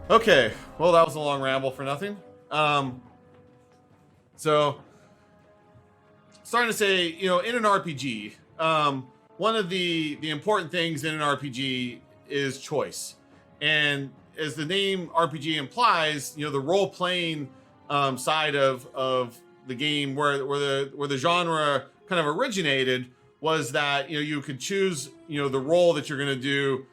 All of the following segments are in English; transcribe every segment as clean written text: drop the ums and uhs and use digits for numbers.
Okay, well, that was a long ramble for nothing. So, starting to say, in an RPG, one of the important things in an RPG is choice, and as the name RPG implies, the role playing side of the game, where the genre kind of originated, was that you could choose the role that you're going to do.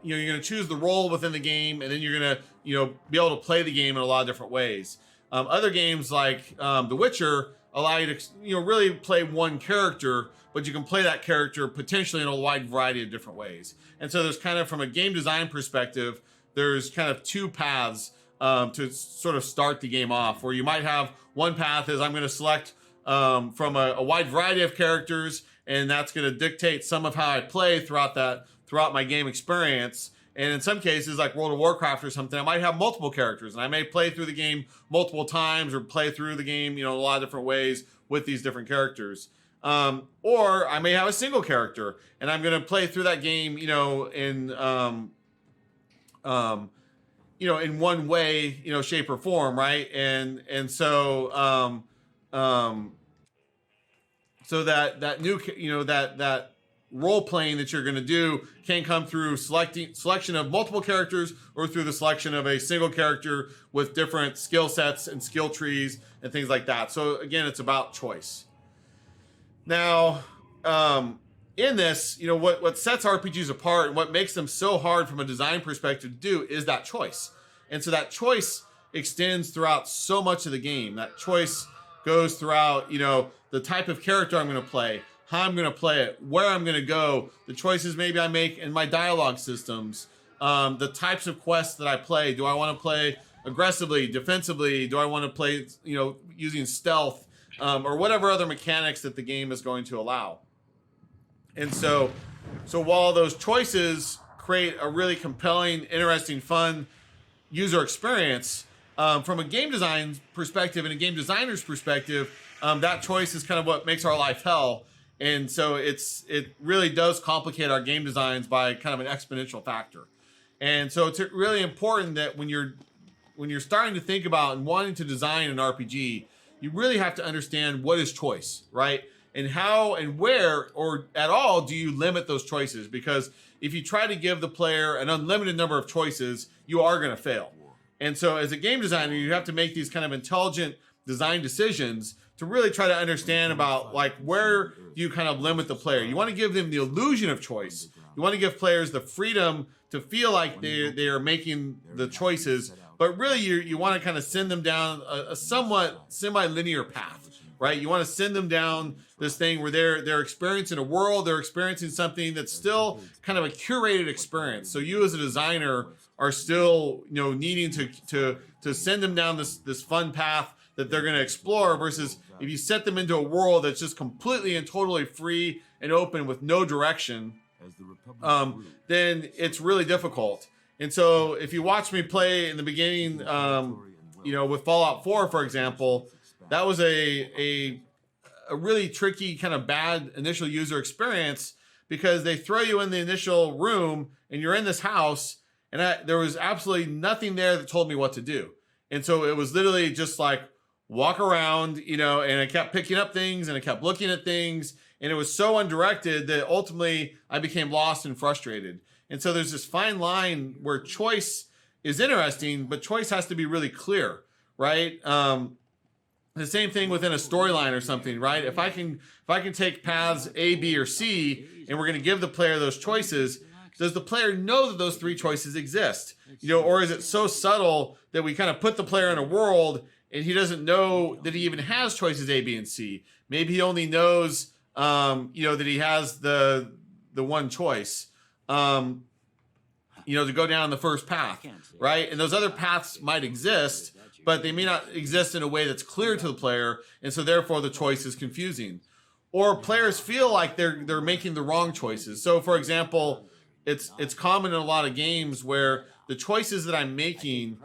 You're going to choose the role within the game, and then you're going to be able to play the game in a lot of different ways. Other games like The Witcher allow you to really play one character, but you can play that character potentially in a wide variety of different ways. And so there's kind of, from a game design perspective, there's kind of two paths to sort of start the game off, where you might have one path is, I'm going to select from a wide variety of characters, and that's going to dictate some of how I play throughout my game experience. And in some cases, like World of Warcraft or something, I might have multiple characters, and I may play through the game multiple times, or play through the game, a lot of different ways with these different characters. Or I may have a single character, and I'm going to play through that game, in one way, shape or form, right? So that new, that role playing that you're going to do can come through selection of multiple characters, or through the selection of a single character with different skill sets and skill trees and things like that. So again, it's about choice. Now, in this, what sets RPGs apart and what makes them so hard from a design perspective to do is that choice. And so that choice extends throughout so much of the game. That choice goes throughout, the type of character I'm going to play, how I'm going to play it, where I'm going to go, the choices maybe I make in my dialogue systems, the types of quests that I play. Do I want to play aggressively, defensively? Do I want to play, using stealth, or whatever other mechanics that the game is going to allow? And so while those choices create a really compelling, interesting, fun user experience, from a game design perspective and a game designer's perspective, that choice is kind of what makes our life hell. And so it really does complicate our game designs by kind of an exponential factor. And so it's really important that when you're starting to think about and wanting to design an RPG, you really have to understand what is choice, right? And how and where, or at all, do you limit those choices? Because if you try to give the player an unlimited number of choices, you are going to fail. And so as a game designer, you have to make these kind of intelligent design decisions to really try to understand about, like, where do you kind of limit the player. You want to give them the illusion of choice. You want to give players the freedom to feel like they are making the choices, but really you want to kind of send them down a somewhat semi-linear path, right? You want to send them down this thing where they're experiencing a world, they're experiencing something that's still kind of a curated experience. So you as a designer are still, needing to send them down this fun path that they're going to explore, versus if you set them into a world that's just completely and totally free and open with no direction, then it's really difficult. And so if you watch me play in the beginning, with Fallout 4, for example, that was a really tricky, kind of bad initial user experience, because they throw you in the initial room and you're in this house, and there was absolutely nothing there that told me what to do. And so it was literally just like, walk around, and I kept picking up things and I kept looking at things, and it was so undirected that ultimately I became lost and frustrated. And so there's this fine line where choice is interesting, but choice has to be really clear, right? The same thing within a storyline or something, right? If I can take paths A, B, or C, and we're going to give the player those choices, does the player know that those three choices exist? Or is it so subtle that we kind of put the player in a world and he doesn't know that he even has choices A, B, and C? Maybe he only knows, that he has the one choice, to go down the first path, right? And those other paths might exist, but they may not exist in a way that's clear to the player, and so therefore the choice is confusing. Or players feel like they're making the wrong choices. So, for example, it's common in a lot of games where the choices that I'm making,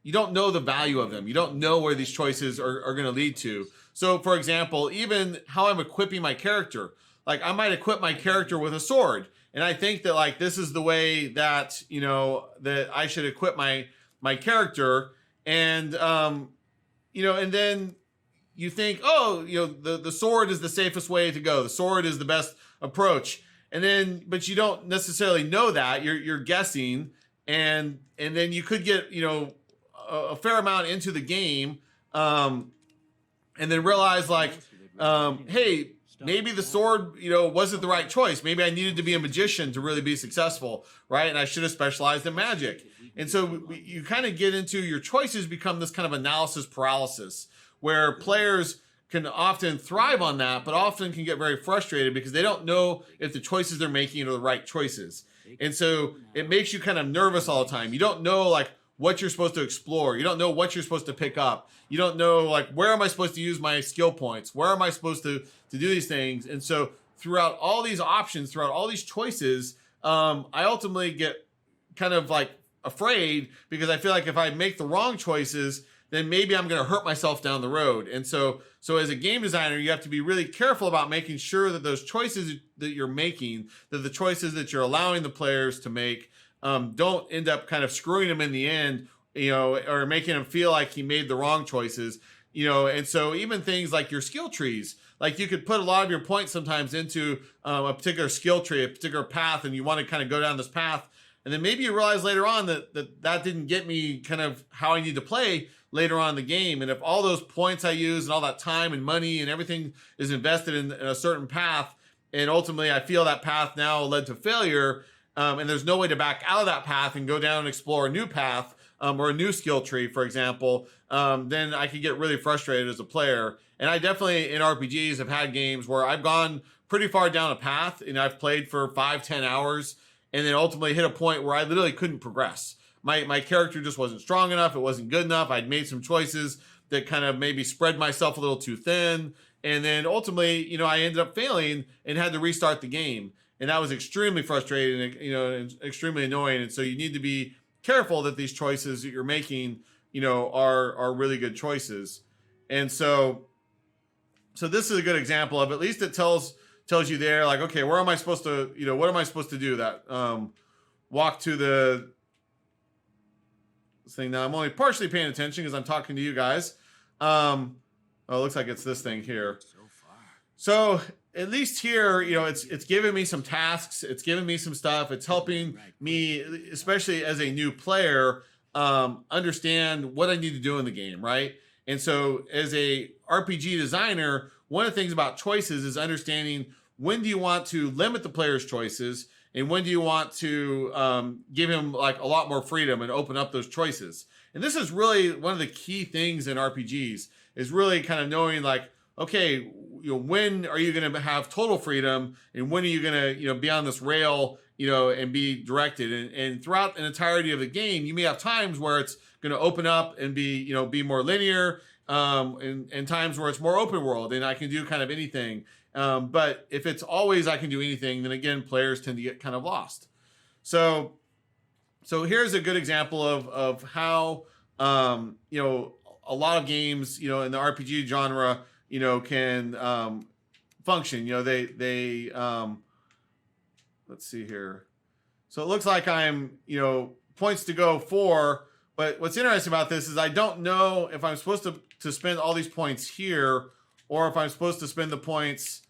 you don't know the value of them. You don't know where these choices are going to lead to. So, for example, even how I'm equipping my character. like I might equip my character with a sword, and I think that like this is the way that that I should equip my character, and and then you think, oh, the sword is the safest way to go. The sword is the best approach, and then but you don't necessarily know that you're guessing, and then you could get a fair amount into the game, and then realize like, hey, maybe the sword, wasn't the right choice. Maybe I needed to be a magician to really be successful, right? And I should have specialized in magic. And so you kind of get into your choices become this kind of analysis paralysis, where players can often thrive on that, but often can get very frustrated because they don't know if the choices they're making are the right choices. And so it makes you kind of nervous all the time. You don't know like what you're supposed to explore. You don't know what you're supposed to pick up. You don't know like, where am I supposed to use my skill points? Where am I supposed to do these things? And so throughout all these options, throughout all these choices, I ultimately get kind of like afraid because I feel like if I make the wrong choices, then maybe I'm going to hurt myself down the road. And so as a game designer, you have to be really careful about making sure that those choices that you're making, that the choices that you're allowing the players to make, don't end up kind of screwing him in the end, or making him feel like he made the wrong choices, and so even things like your skill trees, like you could put a lot of your points sometimes into a particular skill tree, a particular path, and you want to kind of go down this path. And then maybe you realize later on that didn't get me kind of how I need to play later on in the game. And if all those points I use and all that time and money and everything is invested in a certain path, and ultimately I feel that path now led to failure, and there's no way to back out of that path and go down and explore a new path, or a new skill tree, for example, then I could get really frustrated as a player. And I definitely in RPGs have had games where I've gone pretty far down a path and I've played for 5-10 hours and then ultimately hit a point where I literally couldn't progress. My character just wasn't strong enough. It wasn't good enough. I'd made some choices that kind of maybe spread myself a little too thin. And then ultimately, I ended up failing and had to restart the game. And that was extremely frustrating, and extremely annoying. And so you need to be careful that these choices that you're making, are really good choices. And so this is a good example of, at least it tells you there, like, okay, where am I supposed to, what am I supposed to do? That walk to the thing. Now I'm only partially paying attention because I'm talking to you guys. Oh, it looks like it's this thing here. So at least here, it's giving me some tasks. It's giving me some stuff. It's helping me, especially as a new player, understand what I need to do in the game, right? And so as a RPG designer, one of the things about choices is understanding when do you want to limit the player's choices and when do you want to give him like a lot more freedom and open up those choices. And this is really one of the key things in RPGs, is really kind of knowing like, okay, when are you going to have total freedom and when are you going to, be on this rail, and be directed. And throughout an entirety of the game, you may have times where it's going to open up and be more linear, and times where it's more open world and I can do kind of anything. But if it's always I can do anything, then again, players tend to get kind of lost. So here's a good example of how, a lot of games, in the RPG genre, can function. They let's see here. So it looks like I'm, points to go 4. But what's interesting about this is I don't know if I'm supposed to spend all these points here or if I'm supposed to spend the points,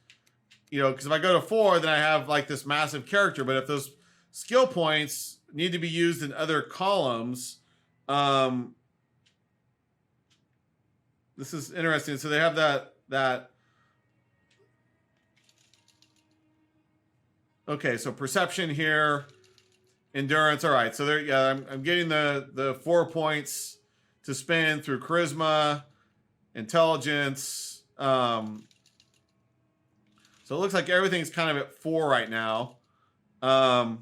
because if I go to 4, then I have like this massive character. But if those skill points need to be used in other columns, this is interesting. So they have that. Okay, so perception here, endurance. All right, so there. Yeah, I'm getting the 4 points to spend through charisma, intelligence. So it looks like everything's kind of at 4 right now. Or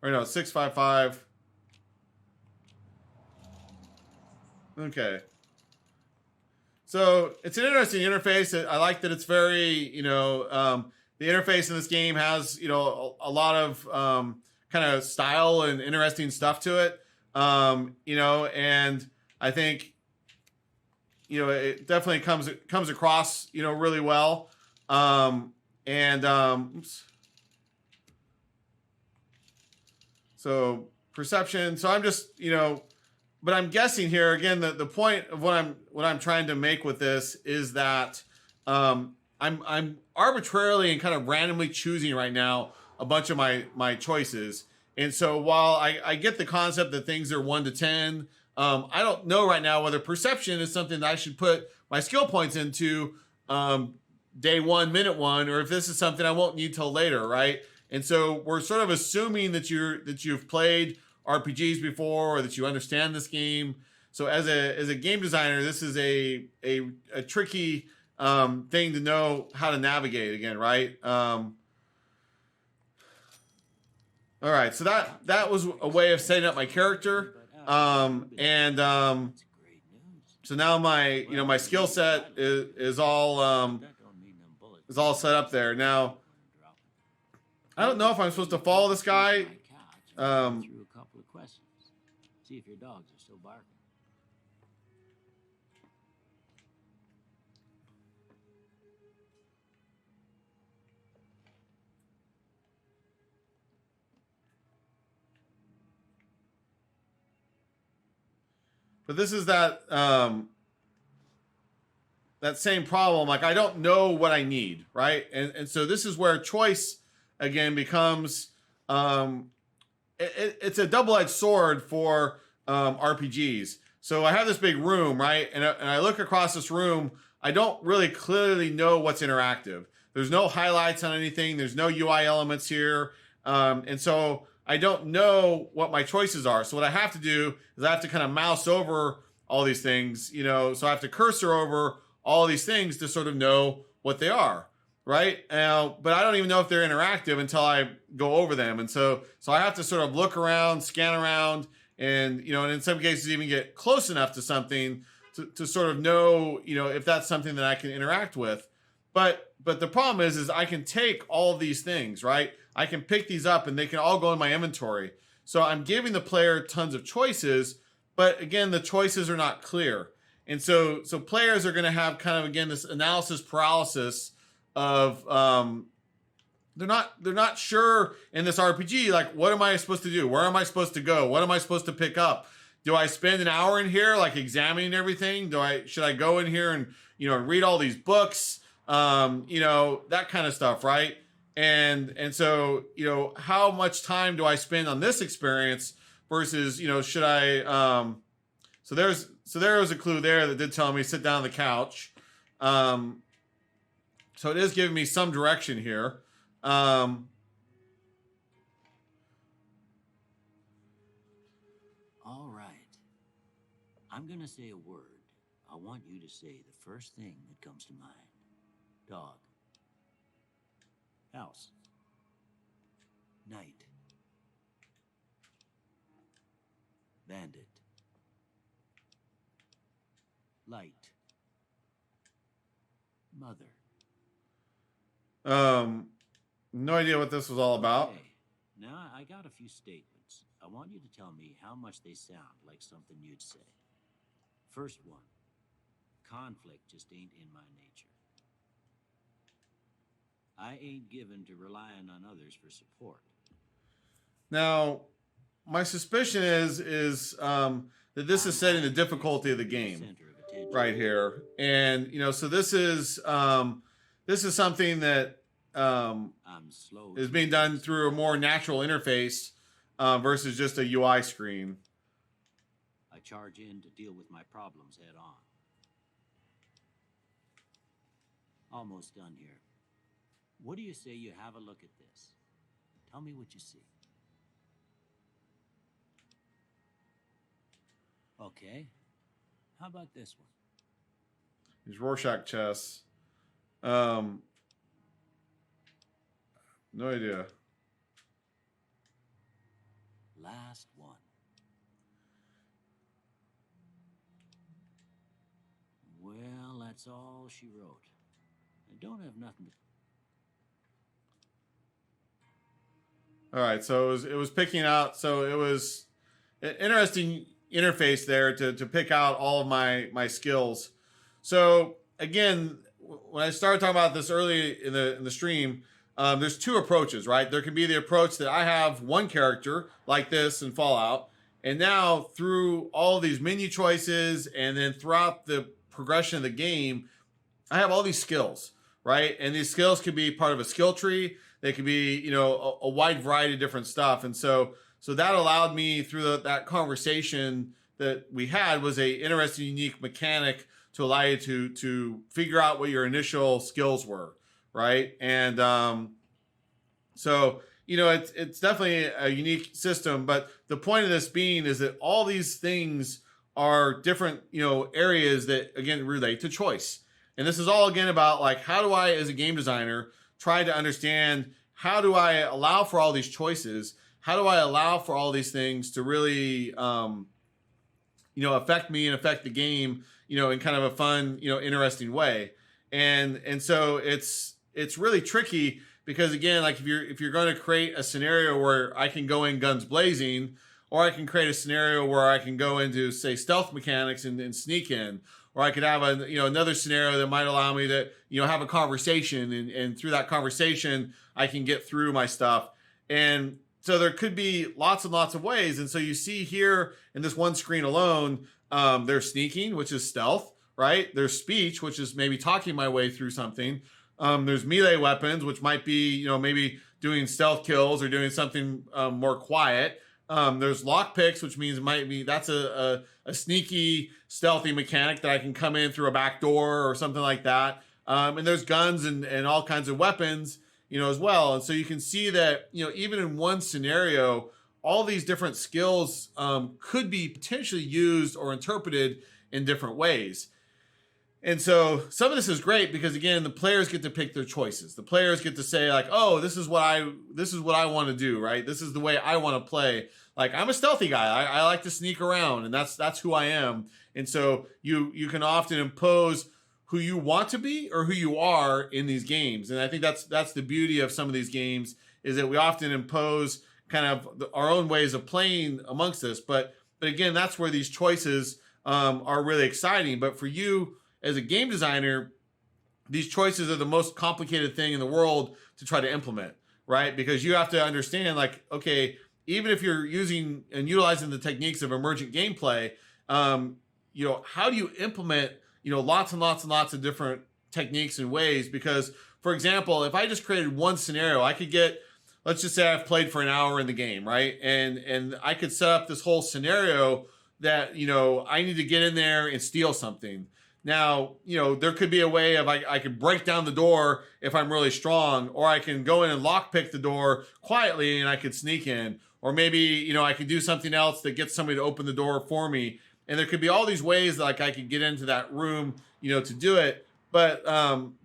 no, 6, 5, 5. Okay. So it's an interesting interface. I like that it's very, the interface in this game has, a lot of kind of style and interesting stuff to it. And I think, it definitely comes across, really well. Oops. So perception. So I'm just, but I'm guessing here again that the point of what I'm trying to make with this is that I'm arbitrarily and kind of randomly choosing right now a bunch of my choices. And so while I get the concept that things are 1 to 10, I don't know right now whether perception is something that I should put my skill points into day 1, minute 1, or if this is something I won't need till later, right? And so we're sort of assuming that you've played RPGs before or that you understand this game. So as a game designer, this is a tricky thing to know how to navigate again, right? All right, so that was a way of setting up my character, so now my skill set is all set up there. Now, I don't know if I'm supposed to follow this guy. Through a couple of questions. See if your dogs are still barking. But this is that same problem. Like, I don't know what I need, right? And so this is where choice again becomes it's a double-edged sword for RPGs. So I have this big room, right? And I look across this room. I don't really clearly know what's interactive. There's no highlights on anything. There's no UI elements here. And so I don't know what my choices are. So what I have to do is I have to kind of mouse over all these things, so I have to cursor over all these things to sort of know what they are, right? But I don't even know if they're interactive until I go over them. And so I have to sort of look around, scan around, and, and in some cases even get close enough to something to sort of know, if that's something that I can interact with. But the problem is I can take all of these things, right? I can pick these up and they can all go in my inventory. So I'm giving the player tons of choices, but again, the choices are not clear. And so players are going to have kind of, again, this analysis paralysis of they're not sure in this RPG, like, what am I supposed to do? Where am I supposed to go? What am I supposed to pick up? Do I spend an hour in here like examining everything? Should I go in here and read all these books? That kind of stuff, right? And so, how much time do I spend on this experience versus, should I, so there was a clue there that did tell me sit down on the couch. So it is giving me some direction here. All right. I'm going to say a word. I want you to say the first thing that comes to mind. Dog. House. Night. Bandit. Light. Mother. No idea what this was all about. Okay. Now I got a few statements. I want you to tell me how much they sound like something you'd say. First one. Conflict just ain't in my nature. I ain't given to relying on others for support. Now, my suspicion is that this is setting the difficulty of the game right here, and so this is something that is being done through a more natural interface versus just a UI screen. I charge in to deal with my problems head on. Almost done here. What do you say you have a look at this? Tell me what you see. Okay. How about this one? These Rorschach chests. No idea. Last one. Well, that's all she wrote. I don't have nothing to... All right, so it was picking out. So it was an interesting interface there to pick out all of my skills. So again, when I started talking about this early in the stream, there's two approaches, right? There can be the approach that I have one character like this in Fallout, and now through all these menu choices and then throughout the progression of the game, I have all these skills, right? And these skills could be part of a skill tree. They could be, you know, a wide variety of different stuff. And so that allowed me through that conversation that we had was a interesting, unique mechanic to allow you to figure out what your initial skills were, right? And so you know, it's definitely a unique system. But the point of this being is that all these things are different, you know, areas that again relate to choice. And this is all again about like, how do I, as a game designer, try to understand how do I allow for all these choices? How do I allow for all these things to really, you know, affect me and affect the game, you know, in kind of a fun, you know, interesting way. And so it's really tricky because again, like if you're going to create a scenario where I can go in guns blazing, or I can create a scenario where I can go into say stealth mechanics and sneak in, or I could have a, you know, another scenario that might allow me to, you know, have a conversation and through that conversation, I can get through my stuff. And so there could be lots and lots of ways. And so you see here in this one screen alone, there's sneaking, which is stealth, right? There's speech, which is maybe talking my way through something. There's melee weapons, which might be, you know, maybe doing stealth kills or doing something more quiet. There's lockpicks, which means that's a sneaky, stealthy mechanic that I can come in through a back door or something like that. And there's guns and all kinds of weapons, you know, as well. And so you can see that, you know, even in one scenario, all these different skills could be potentially used or interpreted in different ways. And so some of this is great because again, the players get to pick their choices. The players get to say like, oh, this is what I want to do, right? This is the way I want to play. Like I'm a stealthy guy. I like to sneak around and that's who I am. And so you can often impose who you want to be or who you are in these games. And I think that's the beauty of some of these games is that we often impose kind of our own ways of playing amongst this. But again, that's where these choices are really exciting. But for you, as a game designer, these choices are the most complicated thing in the world to try to implement, right? Because you have to understand, like, okay, even if you're using and utilizing the techniques of emergent gameplay, you know, how do you implement, you know, lots and lots and lots of different techniques and ways? Because, for example, if I just created one scenario, I could get, let's just say I've played for an hour in the game, right? And I could set up this whole scenario that, you know, I need to get in there and steal something. Now, you know, there could be a way of I could break down the door if I'm really strong, or I can go in and lockpick the door quietly and I could sneak in. Or maybe, you know, I could do something else that gets somebody to open the door for me. And there could be all these ways that like I could get into that room, you know, to do it. But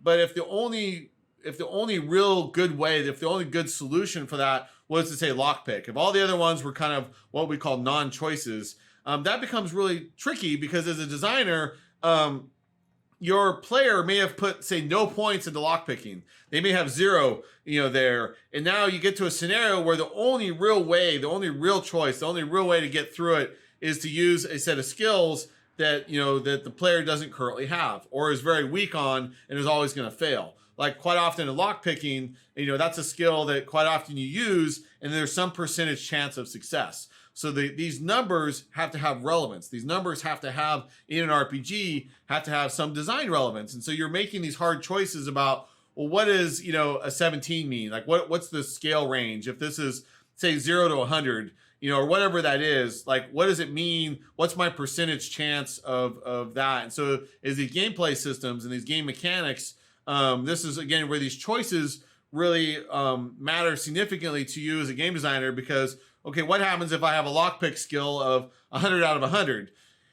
if the only real good way, if the only good solution for that was to say lockpick, if all the other ones were kind of what we call non-choices, that becomes really tricky because as a designer, your player may have put, say, no points into lockpicking. They may have 0, you know, there. And now you get to a scenario where the only real way, the only real choice, the only real way to get through it is to use a set of skills that, you know, that the player doesn't currently have or is very weak on and is always going to fail. Like quite often in lockpicking, you know, that's a skill that quite often you use and there's some percentage chance of success. So these numbers have to have relevance. These numbers have to have, in an RPG, have to have some design relevance. And so you're making these hard choices about, well, what does, you know, a 17 mean? Like what's the scale range? If this is, say, 0 to 100, you know, or whatever that is, like, what does it mean? What's my percentage chance of that? And so as these gameplay systems and these game mechanics, this is, again, where these choices really matter significantly to you as a game designer because, okay, what happens if I have a lockpick skill of 100 out of 100?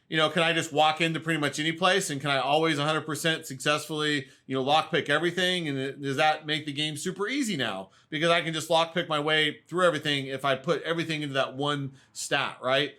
You know, can I just walk into pretty much any place and can I always 100% successfully, you know, lockpick everything? And does that make the game super easy now? Because I can just lockpick my way through everything if I put everything into that one stat, right?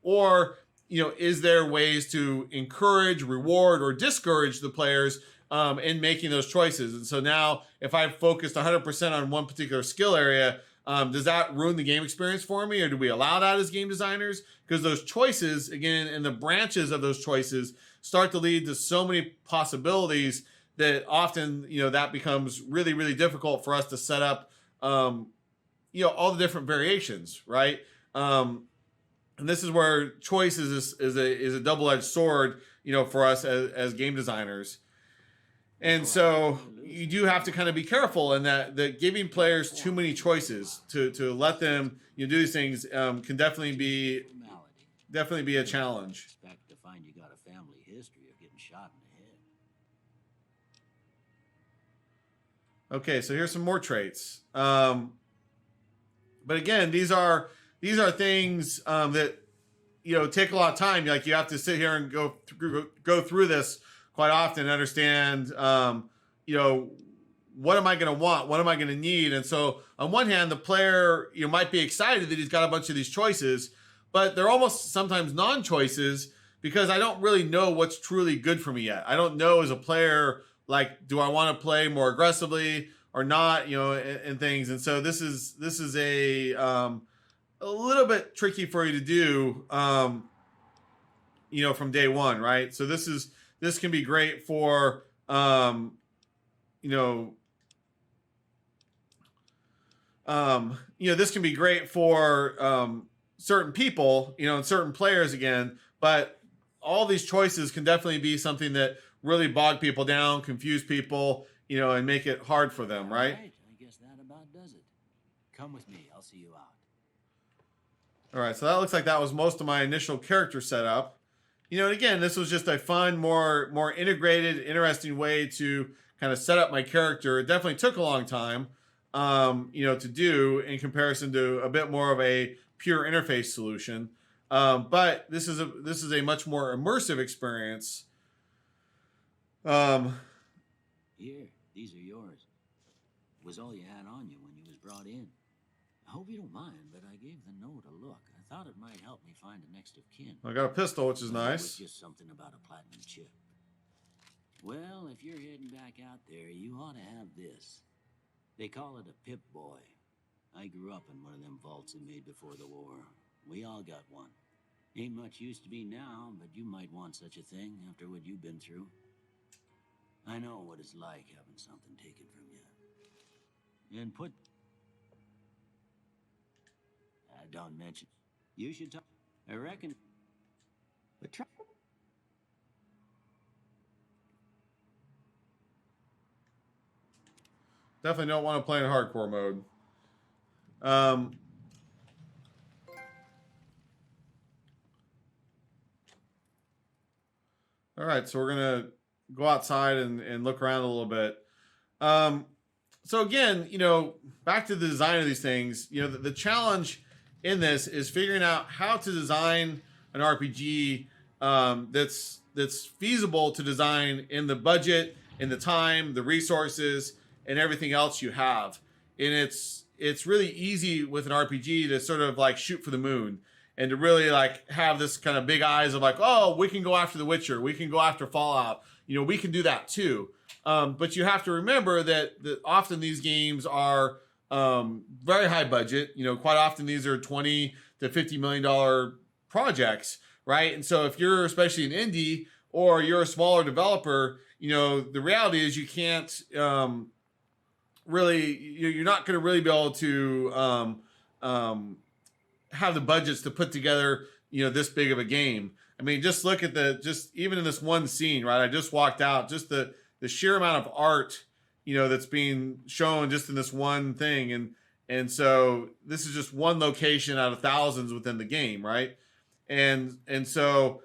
Or, you know, is there ways to encourage, reward, or discourage the players in making those choices? And so now if I've focused 100% on one particular skill area, does that ruin the game experience for me, or do we allow that as game designers? Because those choices, again, and the branches of those choices start to lead to so many possibilities that often, that becomes really, really difficult for us to set up, all the different variations, right? And this is where choice is a double-edged sword, for us as game designers. And so you do have to kind of be careful in that giving players too many choices to let them do these things can definitely be a challenge. Expect to find you got a family history of getting shot in the head. Okay, so here's some more traits. But again, these are things that take a lot of time. Like you have to sit here and go through this quite often and understand, what am I going to want? What am I going to need? And so on one hand, the player, might be excited that he's got a bunch of these choices, but they're almost sometimes non-choices because I don't really know what's truly good for me yet. I don't know as a player, like, do I want to play more aggressively or not, and things. And so this is a little bit tricky for you to do, from day one, right? So this can be great for, this can be great for certain people, and certain players again, but all these choices can definitely be something that really bog people down, confuse people, and make it hard for them, right? I guess that about does it. Come with me. I'll see you out. All right, so that looks like that was most of my initial character setup. And again, this was just a fun, more integrated, interesting way to kind of set up my character. It definitely took a long time, to do in comparison to a bit more of a pure interface solution. But this is a much more immersive experience. Here, these are yours. It was all you had on you when you was brought in. I hope you don't mind, but I gave the note a look. I thought it might help me find a next of kin. I got a pistol, which is But it was nice. just something about a platinum chip. Well, if you're heading back out there, you ought to have this. They call it a Pip-Boy. I grew up in one of them vaults they made before the war. We all got one. Ain't much use to me now, but you might want such a thing after what you've been through. I know what it's like having something taken from you. And put... don't mention... You should talk... I reckon... But try... Definitely don't want to play in hardcore mode. All right, so we're going to go outside and look around a little bit. So again, back to the design of these things, the challenge in this is figuring out how to design an RPG that's feasible to design in the budget, in the time, the resources, and everything else you have. And it's really easy with an RPG to sort of like shoot for the moon and to really like have this kind of big eyes of like, oh, we can go after The Witcher, we can go after Fallout, we can do that too. But you have to remember that often these games are very high budget. Quite often these are $20 to $50 million projects, right? And so if you're especially an indie or you're a smaller developer, the reality is you can't really, you're not going to really be able to have the budgets to put together, this big of a game. I mean, just look at even in this one scene, right? I just walked out, just the sheer amount of art, that's being shown just in this one thing. And so this is just one location out of thousands within the game, right? And so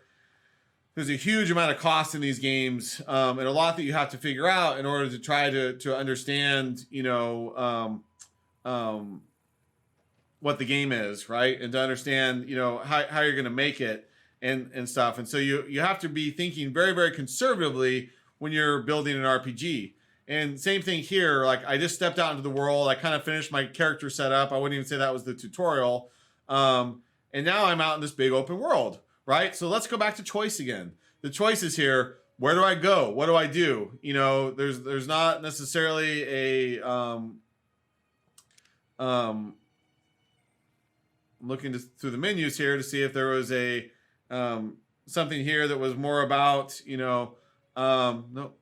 there's a huge amount of cost in these games, and a lot that you have to figure out in order to try to understand, what the game is, right? And to understand, how you're going to make it and stuff. And so you have to be thinking very, very conservatively when you're building an RPG. And same thing here, like I just stepped out into the world. I kind of finished my character setup. I wouldn't even say that was the tutorial. And now I'm out in this big open world, right? So let's go back to choice again. The choices here, where do I go? What do I do? There's not necessarily I'm looking through the menus here to see if there was a something here that was more about, you know, no,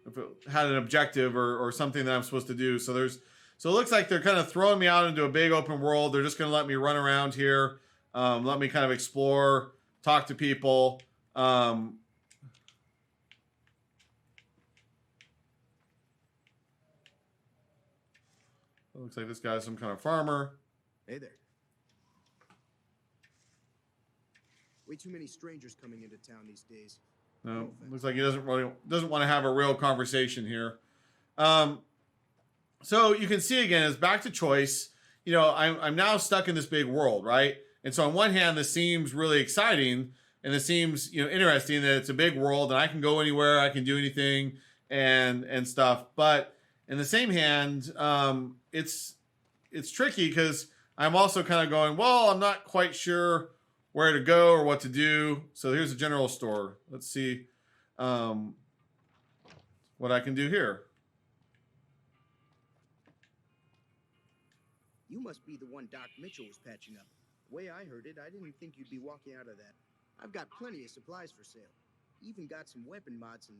if it had an objective or something that I'm supposed to do. So it looks like they're kind of throwing me out into a big open world. They're just going to let me run around here, let me kind of explore, talk to people. It looks like this guy's some kind of farmer. Hey there. Way too many strangers coming into town these days. No, looks like he doesn't want to have a real conversation here. So you can see again, it's back to choice. You know, I'm now stuck in this big world, right? And so on one hand, this seems really exciting, and this seems, you know, interesting that it's a big world and I can go anywhere, I can do anything, and stuff. But in the same hand, it's tricky because I'm also kind of going, well, I'm not quite sure where to go or what to do. So here's a general store. Let's see what I can do here. You must be the one Doc Mitchell was patching up. The way I heard it, I didn't think you'd be walking out of that. I've got plenty of supplies for sale. Even got some weapon mods, and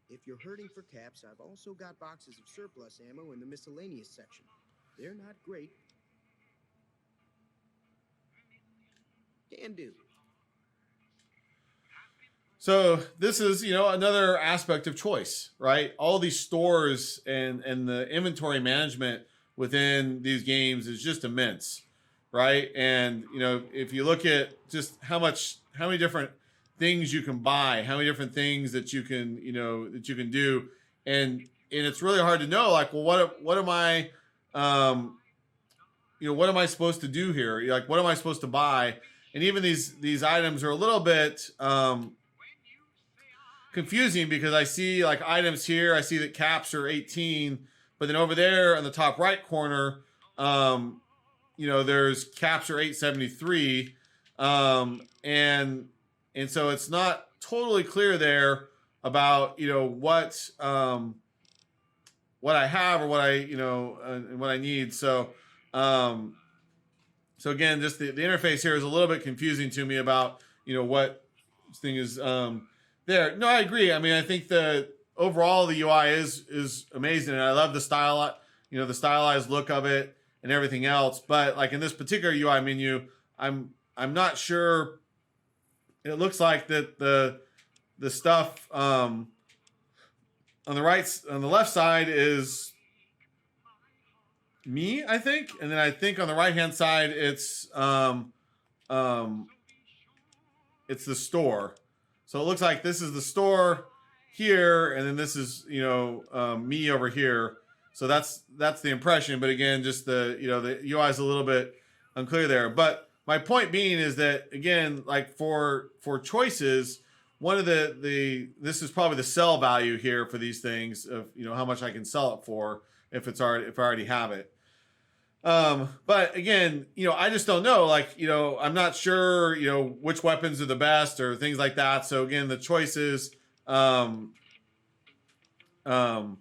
if you're hurting for caps, I've also got boxes of surplus ammo in the miscellaneous section. They're not great. Can do. So this is, you know, another aspect of choice, right? All these stores and the inventory management within these games is just immense, right? And, you know, if you look at just how many different things you can buy, how many different things that you can, you know, that you can do. And it's really hard to know, like, well, what am I, you know, what am I supposed to do here? Like, what am I supposed to buy? And even these items are a little bit confusing because I see like items here. I see that caps are 18, but then over there in the top right corner, you know, there's caps are 873, and so it's not totally clear there about, you know, what I have or what I, you know, and what I need. So so again, just the interface here is a little bit confusing to me about, you know, what thing is there. No, I agree. I mean, I think the overall the UI is amazing, and I love the style, you know, the stylized look of it and everything else. But like in this particular UI menu, I'm not sure. It looks like that the stuff on the left side is me, I think, and then I think on the right hand side it's the store. So it looks like this is the store here, and then this is, you know, me over here. So that's the impression. But again, just the, you know, the UI is a little bit unclear there. But my point being is that, again, like for choices, one of this is probably the sell value here for these things of, you know, how much I can sell it for if I already have it. But again, you know, I just don't know, like, you know, I'm not sure, you know, which weapons are the best or things like that. So again, the choices, you know,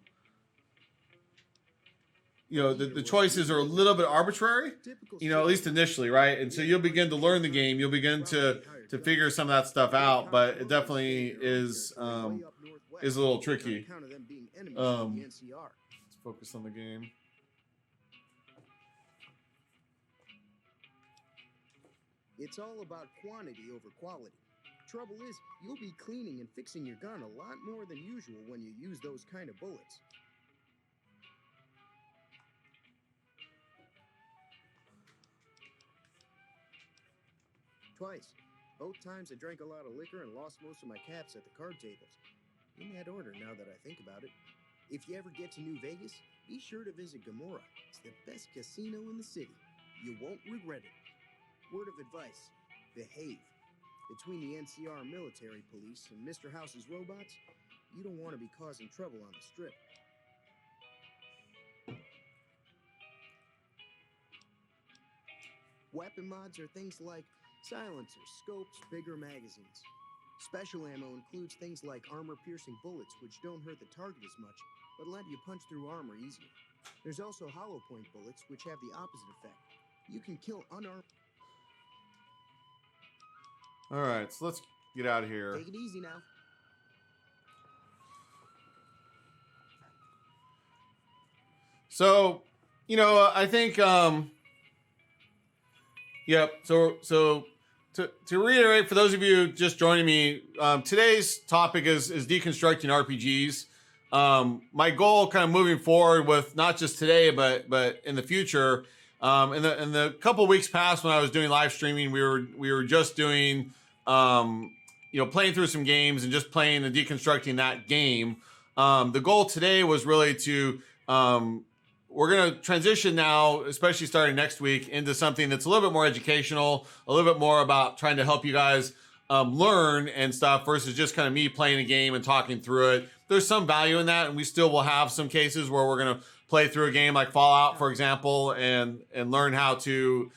the choices are a little bit arbitrary, you know, at least initially, right? And so you'll begin to learn the game, you'll begin to figure some of that stuff out, but it definitely is a little tricky. Let's focus on the game. It's all about quantity over quality. Trouble is, you'll be cleaning and fixing your gun a lot more than usual when you use those kind of bullets. Twice. Both times I drank a lot of liquor and lost most of my caps at the card tables. In that order, now that I think about it. If you ever get to New Vegas, be sure to visit Gomorrah. It's the best casino in the city. You won't regret it. Word of advice, behave. Between the NCR military police and Mr. House's robots, you don't want to be causing trouble on the strip. Weapon mods are things like silencers, scopes, bigger magazines. Special ammo includes things like armor-piercing bullets, which don't hurt the target as much, but let you punch through armor easier. There's also hollow point bullets, which have the opposite effect. You can kill unarmed... All right, so let's get out of here. Take it easy now. So, I think, yep. So to reiterate, for those of you just joining me, today's topic is deconstructing RPGs. My goal, kind of moving forward with not just today, but in the future. In the couple weeks past, when I was doing live streaming, we were just doing, playing through some games and just playing and deconstructing that game. The goal today was really to we're going to transition now, especially starting next week, into something that's a little bit more educational, a little bit more about trying to help you guys learn and stuff versus just kind of me playing a game and talking through it. There's some value in that, and we still will have some cases where we're going to play through a game like Fallout, for example, and learn how to,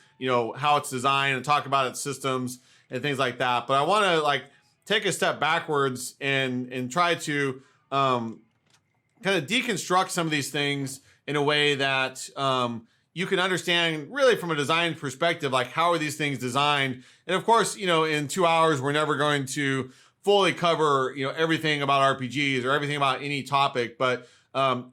how it's designed and talk about its systems and things like that. But I want to take a step backwards and try to kind of deconstruct some of these things in a way that you can understand really from a design perspective, like how are these things designed? And of course, in 2 hours, we're never going to fully cover, everything about RPGs or everything about any topic. But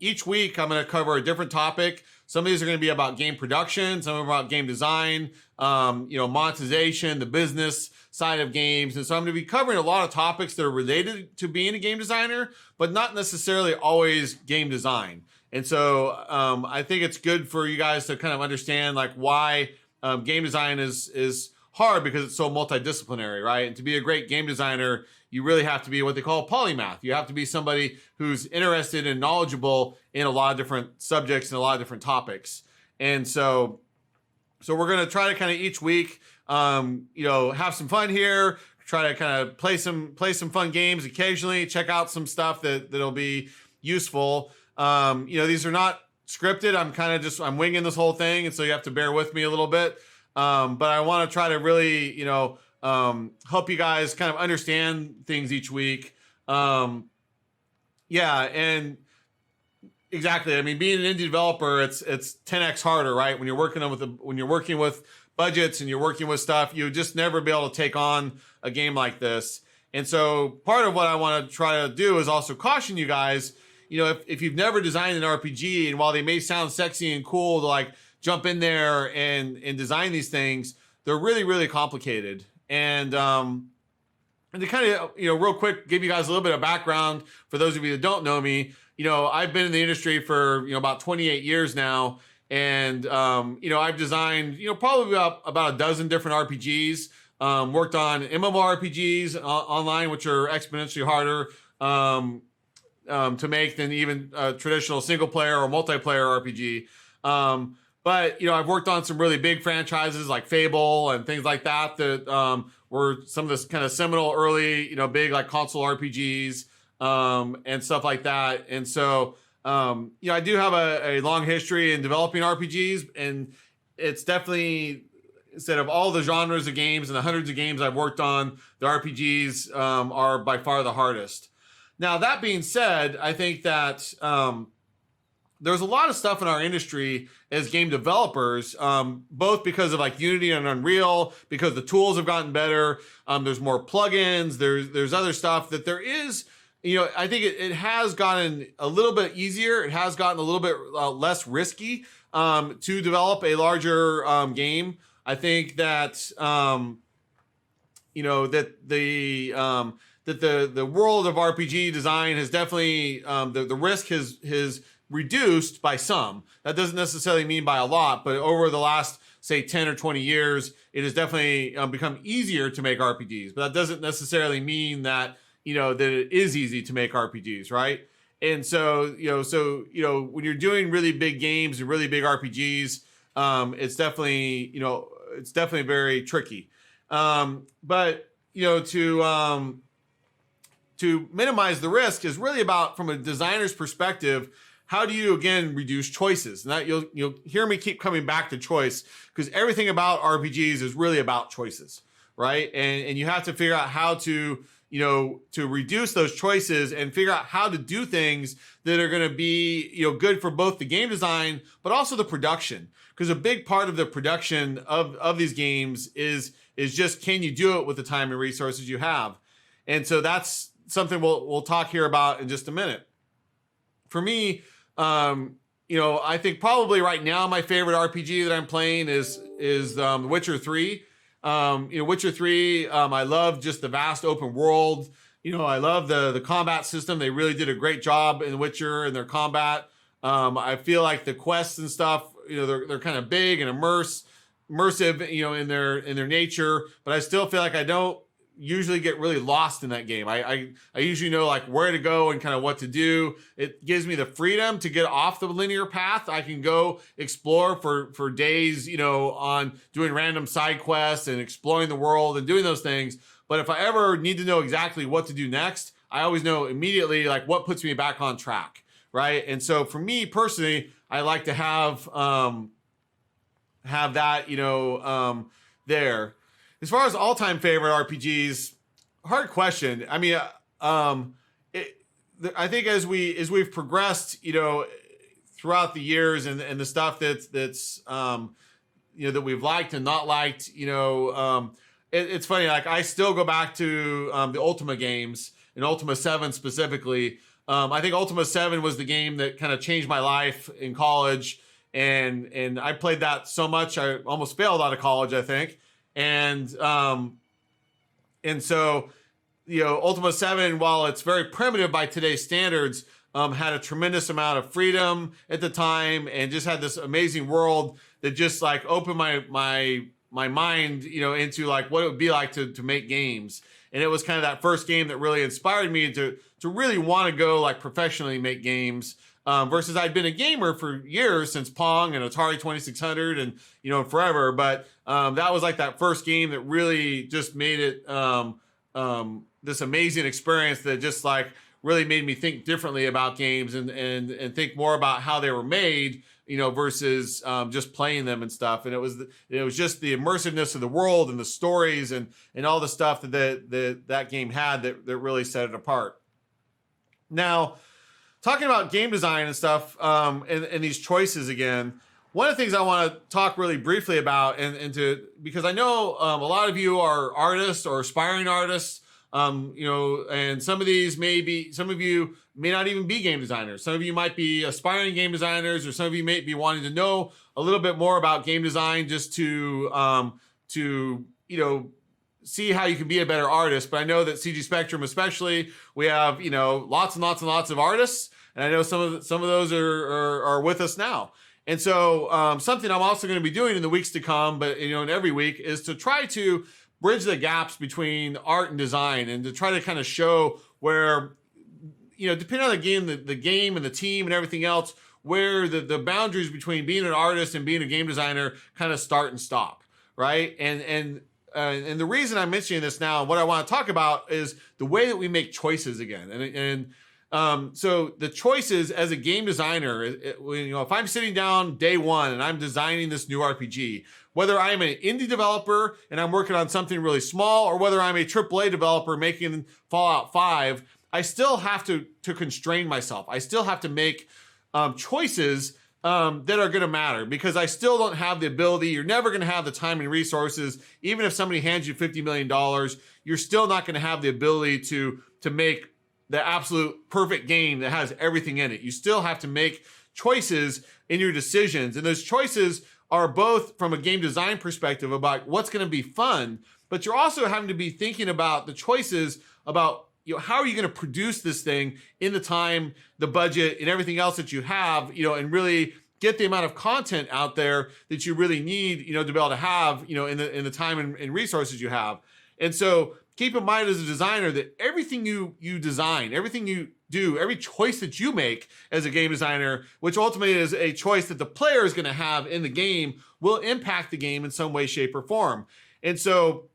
each week I'm going to cover a different topic. Some of these are going to be about game production, some are about game design, monetization, the business side of games. And so I'm going to be covering a lot of topics that are related to being a game designer, but not necessarily always game design. And so I think it's good for you guys to kind of understand why game design is hard, because it's so multidisciplinary, right? And to be a great game designer, you really have to be what they call a polymath. You have to be somebody who's interested and knowledgeable in a lot of different subjects and a lot of different topics. And so we're going to try to kind of each week, have some fun here, try to kind of play some fun games occasionally, check out some stuff that'll be useful. These are not scripted. I'm winging this whole thing. And so you have to bear with me a little bit. But I want to try to really, help you guys kind of understand things each week. And exactly. I mean, being an indie developer, it's 10x harder, right? When you're working with budgets and you're working with stuff, you just never be able to take on a game like this. And so part of what I want to try to do is also caution you guys, if you've never designed an RPG, and while they may sound sexy and cool to jump in there and design these things, they're really, really complicated. And to kind of, real quick, give you guys a little bit of background for those of you that don't know me, I've been in the industry for, about 28 years now. And, I've designed, probably about a dozen different RPGs, worked on MMORPGs online, which are exponentially harder to make than even a traditional single player or multiplayer RPG. But, I've worked on some really big franchises like Fable and things like that were some of this kind of seminal early, big console RPGs and stuff like that. And so, I do have a long history in developing RPGs, and it's definitely, instead of all the genres of games and the hundreds of games I've worked on, the RPGs are by far the hardest. Now, that being said, I think that there's a lot of stuff in our industry as game developers, both because of Unity and Unreal, because the tools have gotten better. There's more plugins. There's other stuff that there is. I think it has gotten a little bit easier. It has gotten a little bit less risky to develop a larger game. I think that that the world of RPG design has definitely the risk has reduced by some. That doesn't necessarily mean by a lot, but over the last, say, 10 or 20 years, it has definitely become easier to make RPGs. But that doesn't necessarily mean that that it is easy to make RPGs, right? And so when you're doing really big games and really big RPGs, it's definitely very tricky. But to minimize the risk is really about, from a designer's perspective, how do you, again, reduce choices? And that you'll hear me keep coming back to choice, because everything about RPGs is really about choices, right? And you have to figure out how to reduce those choices and figure out how to do things that are going to be, good for both the game design, but also the production. Because a big part of the production of these games is is just, can you do it with the time and resources you have? And so that's something we'll talk here about in just a minute. For me, I think probably right now my favorite RPG that I'm playing is Witcher 3. Witcher 3, I love just the vast open world. I love the combat system. They really did a great job in Witcher and their combat. I feel like the quests and stuff, they're kind of big and immersive, in their nature, but I still feel like I don't usually get really lost in that game. I usually know like where to go and kind of what to do. It gives me the freedom to get off the linear path. I can go explore for days, on doing random side quests and exploring the world and doing those things. But if I ever need to know exactly what to do next, I always know immediately like what puts me back on track, right? And so for me personally, I like to have that, there. As far as all-time favorite RPGs, hard question. I mean, I think as we've progressed, throughout the years and the stuff that's that we've liked and not liked, it's funny. Like I still go back to the Ultima games and Ultima 7 specifically. I think Ultima 7 was the game that kind of changed my life in college, and I played that so much I almost failed out of college, I think. And so, Ultima 7, while it's very primitive by today's standards, had a tremendous amount of freedom at the time and just had this amazing world that just like opened my mind, into like what it would be like to make games. And it was kind of that first game that really inspired me to really want to go like professionally make games. Versus I'd been a gamer for years, since Pong and Atari 2600 and, forever. But that was like that first game that really just made it this amazing experience that just like really made me think differently about games and think more about how they were made, versus just playing them and stuff. And it was just the immersiveness of the world and the stories and all the stuff that game had that really set it apart. Now, talking about game design and stuff, and these choices again, one of the things I want to talk really briefly about, because I know a lot of you are artists or aspiring artists, and some of you may not even be game designers. Some of you might be aspiring game designers, or some of you may be wanting to know a little bit more about game design just to see how you can be a better artist. But I know that CG Spectrum especially, we have, lots and lots and lots of artists. And I know some of those are with us now. And so something I'm also going to be doing in the weeks to come, but in every week, is to try to bridge the gaps between art and design, and to try to kind of show where, depending on the game and the team and everything else, where the boundaries between being an artist and being a game designer kind of start and stop, right? And the reason I'm mentioning this now, what I want to talk about, is the way that we make choices again. So the choices as a game designer, if I'm sitting down day one and I'm designing this new RPG, whether I'm an indie developer and I'm working on something really small, or whether I'm a AAA developer making Fallout 5, I still have to constrain myself. I still have to make choices that are going to matter, because I still don't have the ability. You're never going to have the time and resources. Even if somebody hands you $50 million, you're still not going to have the ability to make the absolute perfect game that has everything in it. You still have to make choices in your decisions. And those choices are both from a game design perspective about what's going to be fun, but you're also having to be thinking about the choices about, how are you going to produce this thing in the time, the budget, and everything else that you have, and really get the amount of content out there that you really need, to be able to have, in the time and resources you have. And so keep in mind as a designer that everything you design, everything you do, every choice that you make as a game designer, which ultimately is a choice that the player is going to have in the game, will impact the game in some way, shape, or form. And so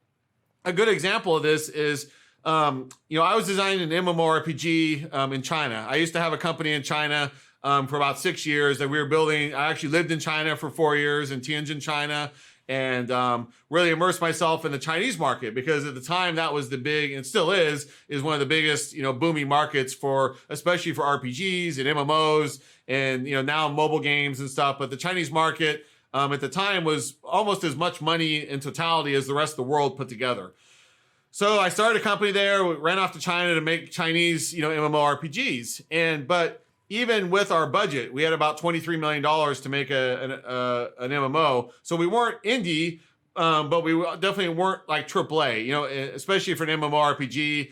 a good example of this is, I was designing an MMORPG in China. I used to have a company in China for about 6 years that we were building. I actually lived in China for 4 years, in Tianjin, China, and really immersed myself in the Chinese market, because at the time that was the big, and still is one of the biggest, booming markets especially for RPGs and MMOs and, now mobile games and stuff. But the Chinese market at the time was almost as much money in totality as the rest of the world put together. So I started a company there. We ran off to China to make Chinese, MMORPGs. But even with our budget, we had about $23 million to make an MMO. So we weren't indie, but we definitely weren't like AAA, especially for an MMORPG.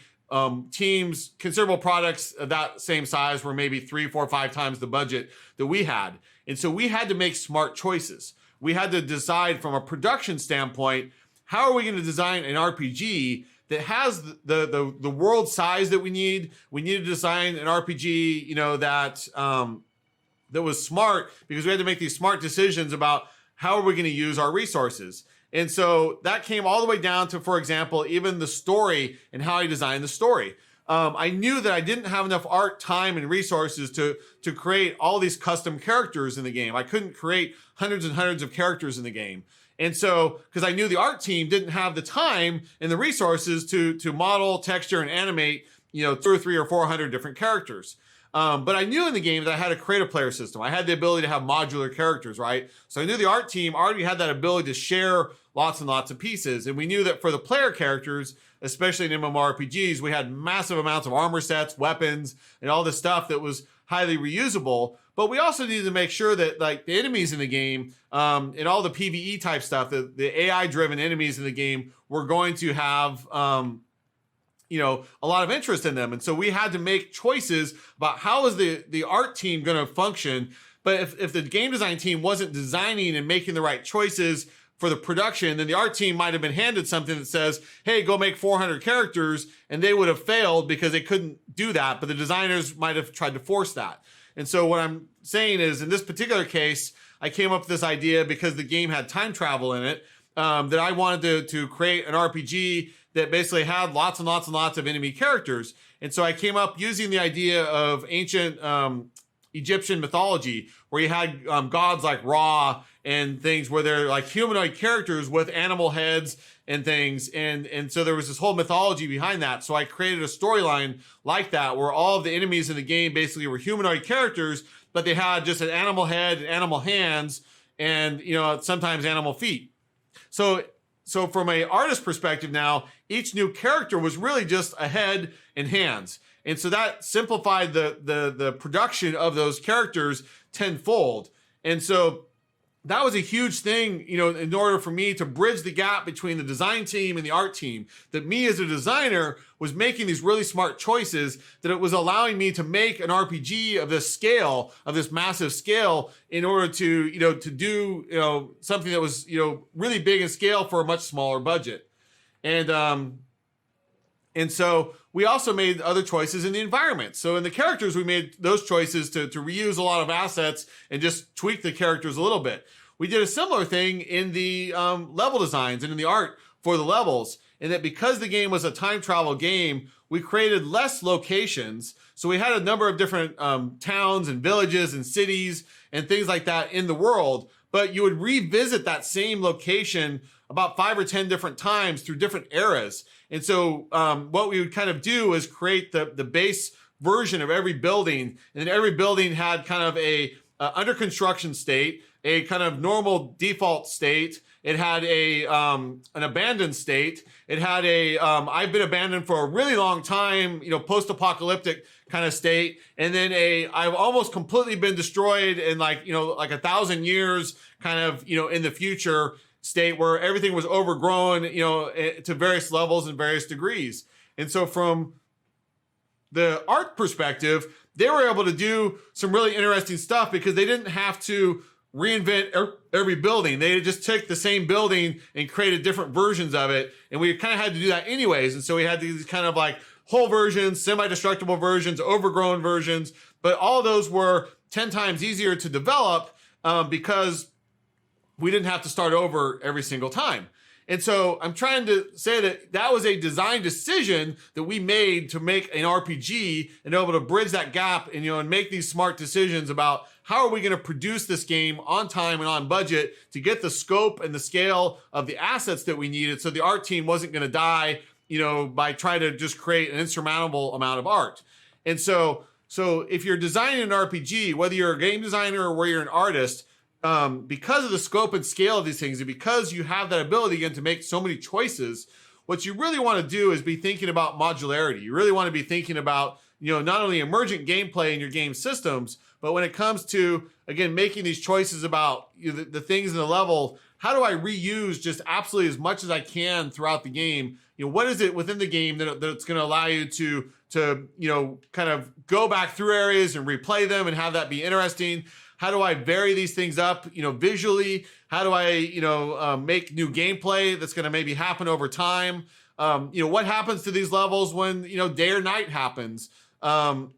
Teams, considerable products of that same size were maybe 3, 4, 5 times the budget that we had. And so we had to make smart choices. We had to decide from a production standpoint, how are we going to design an RPG that has the world size that we need? We need to design an RPG, that was smart, because we had to make these smart decisions about how are we going to use our resources. And so that came all the way down to, for example, even the story and how I designed the story. I knew that I didn't have enough art, time, and resources to create all these custom characters in the game. I couldn't create hundreds and hundreds of characters in the game. And so, because I knew the art team didn't have the time and the resources to model, texture, and animate, 2 or 3 or 400 different characters. But I knew in the game that I had a creative player system. I had the ability to have modular characters, right? So I knew the art team already had that ability to share lots and lots of pieces. And we knew that for the player characters, especially in MMORPGs, we had massive amounts of armor sets, weapons, and all this stuff that was highly reusable. But we also needed to make sure that like the enemies in the game and all the PvE type stuff, the AI driven enemies in the game were going to have, a lot of interest in them. And so we had to make choices about how is the art team going to function. But if the game design team wasn't designing and making the right choices for the production, then the art team might have been handed something that says, hey, go make 400 characters, and they would have failed because they couldn't do that. But the designers might have tried to force that. And so what I'm saying is, in this particular case, I came up with this idea because the game had time travel in it, that I wanted to create an RPG that basically had lots and lots and lots of enemy characters. And so I came up using the idea of ancient Egyptian mythology, where you had gods like Ra and things where they're like humanoid characters with animal heads and things. And so there was this whole mythology behind that. So I created a storyline like that, where all of the enemies in the game basically were humanoid characters, but they had just an animal head and animal hands and, sometimes animal feet. So from an artist perspective now, each new character was really just a head and hands. And so that simplified the production of those characters tenfold. And so that was a huge thing, in order for me to bridge the gap between the design team and the art team, that me as a designer was making these really smart choices, that it was allowing me to make an RPG of this scale, of this massive scale, in order to do, something that was, really big in scale for a much smaller budget. And so we also made other choices in the environment. So in the characters, we made those choices to reuse a lot of assets and just tweak the characters a little bit. We did a similar thing in the level designs and in the art for the levels, in that because the game was a time travel game, we created less locations. So we had a number of different towns and villages and cities and things like that in the world, but you would revisit that same location about 5 or 10 different times through different eras. And so what we would kind of do is create the base version of every building, and then every building had kind of a under construction state, a kind of normal default state. It had an abandoned state. It had I've been abandoned for a really long time, post-apocalyptic kind of state. And then I've almost completely been destroyed in like 1,000 years kind of, in the future state, where everything was overgrown, to various levels and various degrees. And so from the art perspective, they were able to do some really interesting stuff because they didn't have to reinvent every building. They just took the same building and created different versions of it. And we kind of had to do that anyways. And so we had these kind of like whole versions, semi-destructible versions, overgrown versions, but all of those were 10 times easier to develop because we didn't have to start over every single time. And so I'm trying to say that was a design decision that we made to make an RPG and able to bridge that gap and, and make these smart decisions about how are we going to produce this game on time and on budget to get the scope and the scale of the assets that we needed, so the art team wasn't going to die, by trying to just create an insurmountable amount of art. And so if you're designing an RPG, whether you're a game designer or whether you're an artist, because of the scope and scale of these things, and because you have that ability again to make so many choices, what you really want to do is be thinking about modularity. You really want to be thinking about, not only emergent gameplay in your game systems, but when it comes to, again, making these choices about the things in the level, how do I reuse just absolutely as much as I can throughout the game? What is it within the game that's going to allow you to kind of go back through areas and replay them and have that be interesting? How do I vary these things up, visually? How do I, make new gameplay that's going to maybe happen over time? What happens to these levels when, day or night happens? Especially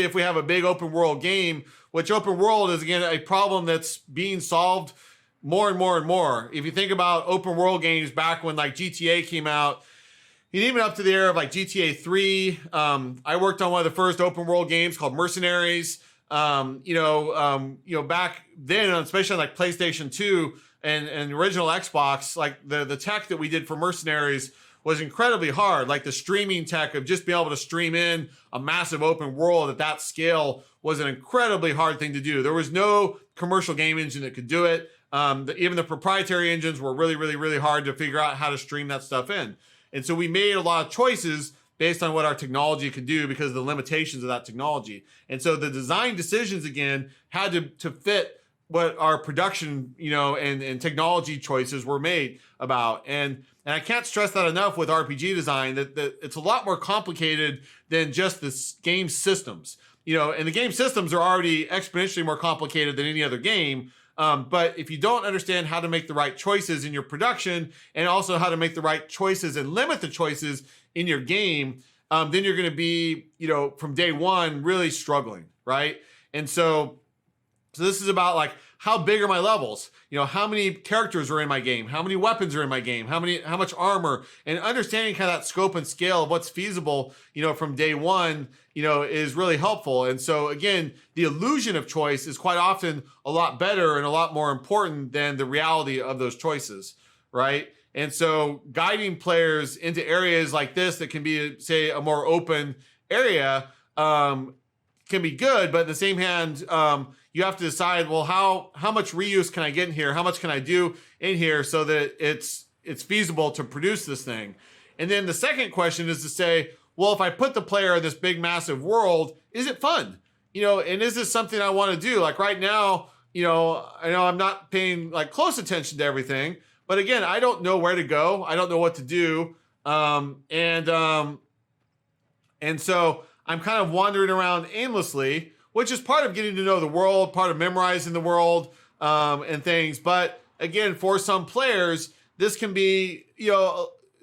if we have a big open world game, which open world is, again, a problem that's being solved more and more and more. If you think about open world games back when like GTA came out, and even up to the era of like GTA 3, I worked on one of the first open world games called Mercenaries. Back then, especially on like PlayStation 2 and original Xbox, like the tech that we did for Mercenaries was incredibly hard. Like the streaming tech of just being able to stream in a massive open world at that scale was an incredibly hard thing to do. There was no commercial game engine that could do it. Even the proprietary engines were really, really, really hard to figure out how to stream that stuff in. And so we made a lot of choices based on what our technology could do because of the limitations of that technology. And so the design decisions, again, had to fit what our production, and technology choices were made about. And I can't stress that enough with RPG design, that it's a lot more complicated than just the game systems. And the game systems are already exponentially more complicated than any other game. But if you don't understand how to make the right choices in your production and also how to make the right choices and limit the choices in your game, then you're going to be, from day one, really struggling, right? And so this is about like, how big are my levels? How many characters are in my game? How many weapons are in my game? How much armor? And understanding kind of that scope and scale of what's feasible, from day one, is really helpful. And so again, the illusion of choice is quite often a lot better and a lot more important than the reality of those choices, right? And so guiding players into areas like this that can be, say, a more open area, can be good, but at the same hand, you have to decide, well, how much reuse can I get in here? How much can I do in here so that it's feasible to produce this thing? And then the second question is to say, well, if I put the player in this big, massive world, is it fun? And is this something I want to do? Like right now, I know I'm not paying like close attention to everything, but again, I don't know where to go. I don't know what to do. And so I'm kind of wandering around aimlessly, which is part of getting to know the world, part of memorizing the world, and things. But again, for some players, this can be,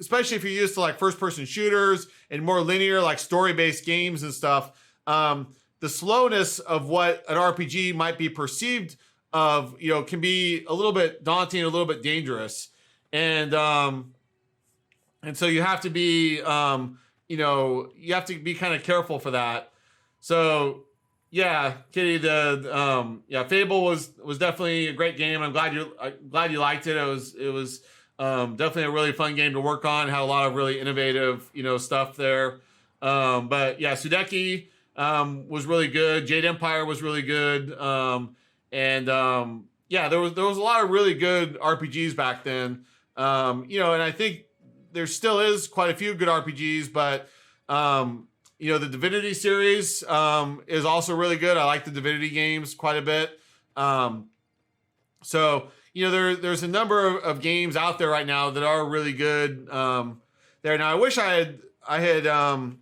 especially if you're used to like first-person shooters and more linear, like story-based games and stuff, the slowness of what an RPG might be perceived of, can be a little bit daunting, a little bit dangerous. And so you have to be, you have to be kind of careful for that. So yeah, Kitty, Fable was definitely a great game. I'm glad you liked it. It was definitely a really fun game to work on. Had a lot of really innovative, stuff there. But yeah, Sudeki was really good. Jade Empire was really good. There was a lot of really good RPGs back then. And I think there still is quite a few good RPGs, but the Divinity series is also really good. I like the Divinity games quite a bit. There's a number of games out there right now that are really good there. Now, I wish I had planned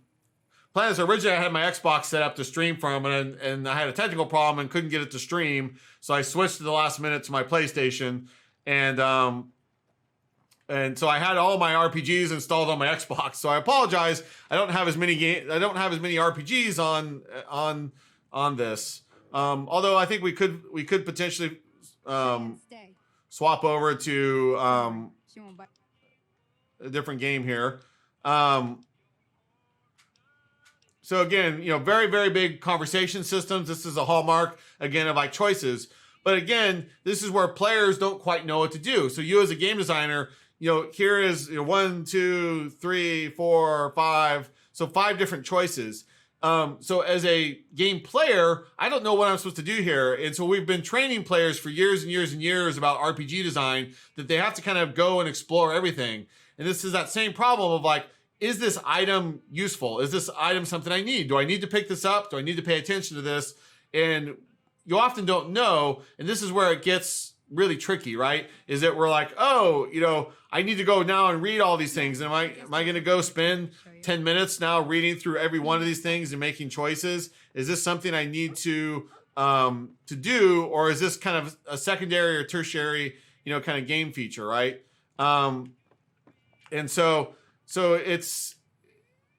this originally. I had my Xbox set up to stream from, and I had a technical problem and couldn't get it to stream. So I switched to the last minute to my PlayStation, and so I had all my RPGs installed on my Xbox. So I apologize. I don't have as many RPGs on this. Although I think we could potentially swap over to a different game here. So again, very, very big conversation systems. This is a hallmark, again, of like choices. But again, this is where players don't quite know what to do. So you as a game designer, here is 1, 2, 3, 4, 5. So 5 different choices. So as a game player, I don't know what I'm supposed to do here. And so we've been training players for years and years and years about RPG design, that they have to kind of go and explore everything. And this is that same problem of like, is this item useful? Is this item something I need? Do I need to pick this up? Do I need to pay attention to this? And you often don't know. And this is where it gets really tricky, right? Is that we're like, oh, I need to go now and read all these things. Am I going to go spend 10 minutes now reading through every one of these things and making choices? Is this something I need to do, or is this kind of a secondary or tertiary, kind of game feature, right? And so it's,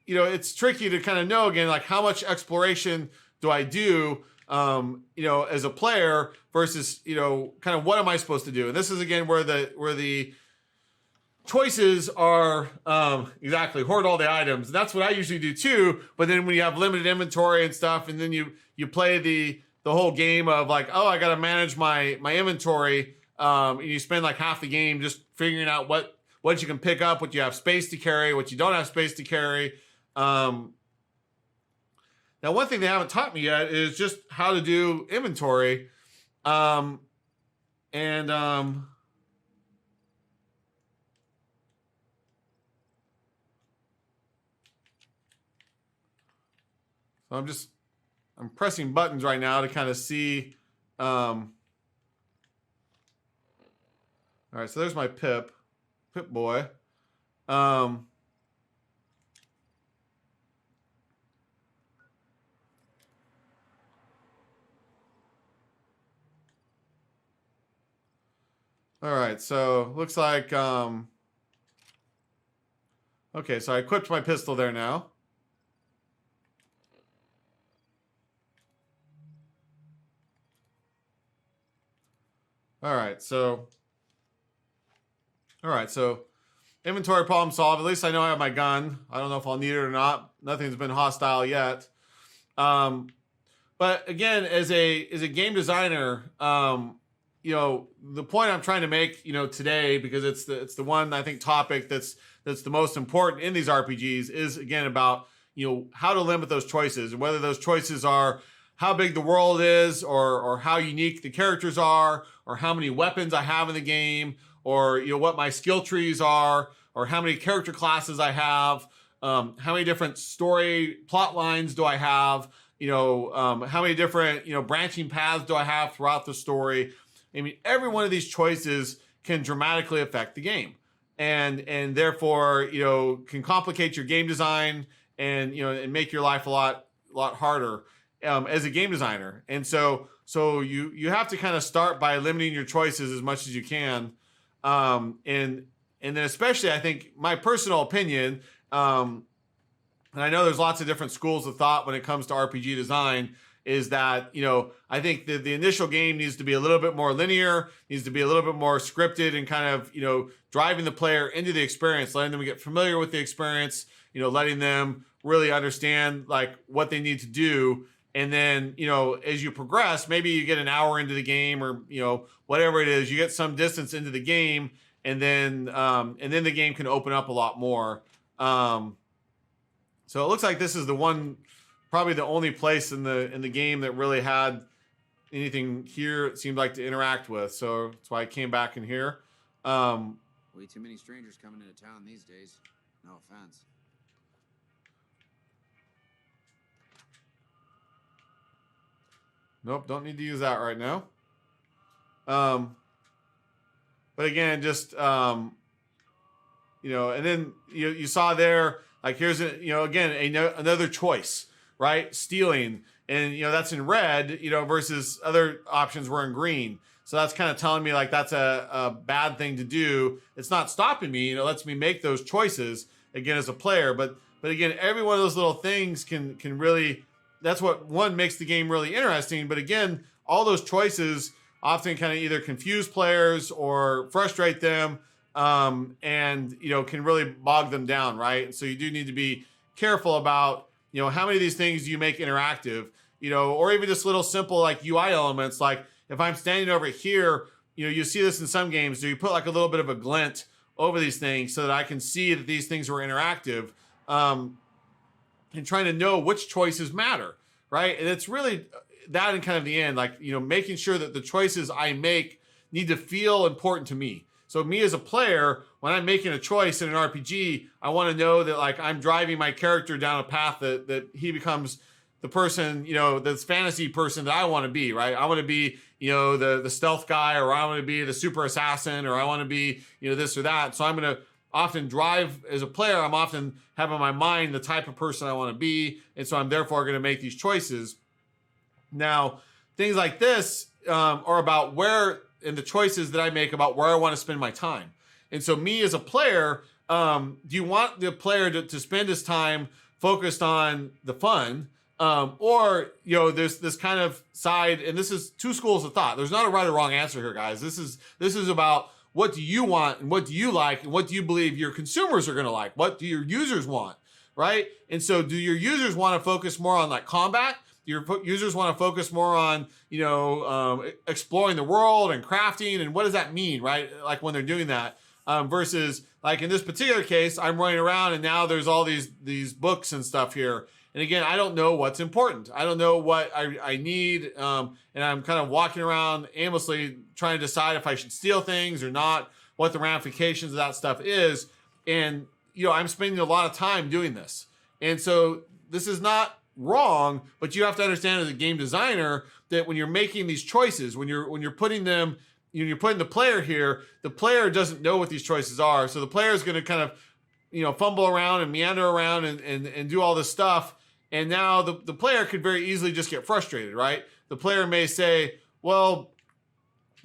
it's tricky to kind of know, again, like how much exploration do I do, as a player versus, kind of what am I supposed to do? And this is again where the choices are exactly hoard all the items. That's what I usually do too. But then when you have limited inventory and stuff, and then you play the whole game of like, oh, I got to manage my inventory, and you spend like half the game just figuring out what you can pick up, what you have space to carry, what you don't have space to carry. Now, one thing they haven't taught me yet is just how to do inventory. So I'm pressing buttons right now to kind of see. All right, so there's my Pip Boy. All right, so looks like, okay, so I equipped my pistol there now. All right, so inventory problem solved. At least I know I have my gun. I don't know if I'll need it or not. Nothing's been hostile yet. But again, as a game designer, the point I'm trying to make, today, because it's the one I think topic that's the most important in these RPGs, is again about, how to limit those choices, and whether those choices are how big the world is, or how unique the characters are, or how many weapons I have in the game, or what my skill trees are, or how many character classes I have, how many different story plot lines do I have, how many different branching paths do I have throughout the story. I mean, every one of these choices can dramatically affect the game, and therefore, can complicate your game design, and and make your life a lot harder as a game designer. And so you have to kind of start by limiting your choices as much as you can, and then especially, I think, my personal opinion, and I know there's lots of different schools of thought when it comes to RPG design, is that, I think that the initial game needs to be a little bit more linear, needs to be a little bit more scripted, and kind of, driving the player into the experience, letting them get familiar with the experience, letting them really understand like what they need to do. And then, as you progress, maybe you get an hour into the game, or, whatever it is, you get some distance into the game, and then the game can open up a lot more. So it looks like this is probably the only place in the game that really had anything here, it seemed like, to interact with. So that's why I came back in here. Way too many strangers coming into town these days. No offense. Nope, don't need to use that right now. But again, just and then you saw there, like, here's another choice, right? Stealing, and that's in red, versus other options were in green. So that's kind of telling me like that's a bad thing to do. It's not stopping me, it lets me make those choices again as a player. But again, every one of those little things can really, that's what makes the game really interesting. But again, all those choices often kind of either confuse players or frustrate them, and can really bog them down, right? So you do need to be careful about how many of these things do you make interactive, or even just little simple like UI elements. Like if I'm standing over here, you see this in some games, do you put like a little bit of a glint over these things so that I can see that these things are interactive. and trying to know which choices matter, right? And it's really that in kind of the end, like, making sure that the choices I make need to feel important to me. So me as a player, when I'm making a choice in an RPG, I want to know that like I'm driving my character down a path that he becomes the person, this fantasy person that I want to be, right? I want to be, the stealth guy, or I want to be the super assassin, or I want to be, this or that. So I'm going to often drive as a player. I'm often have in my mind the type of person I want to be. And so I'm therefore going to make these choices. Now, things like this are about where, and the choices that I make about where I want to spend my time. And so me as a player, do you want the player to spend his time focused on the fun? Or, there's this kind of side, and this is two schools of thought. There's not a right or wrong answer here, guys. This is about what do you want and what do you like and what do you believe your consumers are going to like? What do your users want, right? And so do your users want to focus more on like combat? Do your users want to focus more on, exploring the world and crafting, and what does that mean, right? Like when they're doing that, versus like in this particular case, I'm running around and now there's all these books and stuff here. And again, I don't know what's important. I don't know what I need. And I'm kind of walking around aimlessly trying to decide if I should steal things or not, what the ramifications of that stuff is. And, I'm spending a lot of time doing this. And so this is not wrong, but you have to understand as a game designer that when you're making these choices, when you're putting them, you're putting the player here, the player doesn't know what these choices are. So the player is going to kind of, fumble around and meander around and do all this stuff. And now the player could very easily just get frustrated, right? The player may say, well,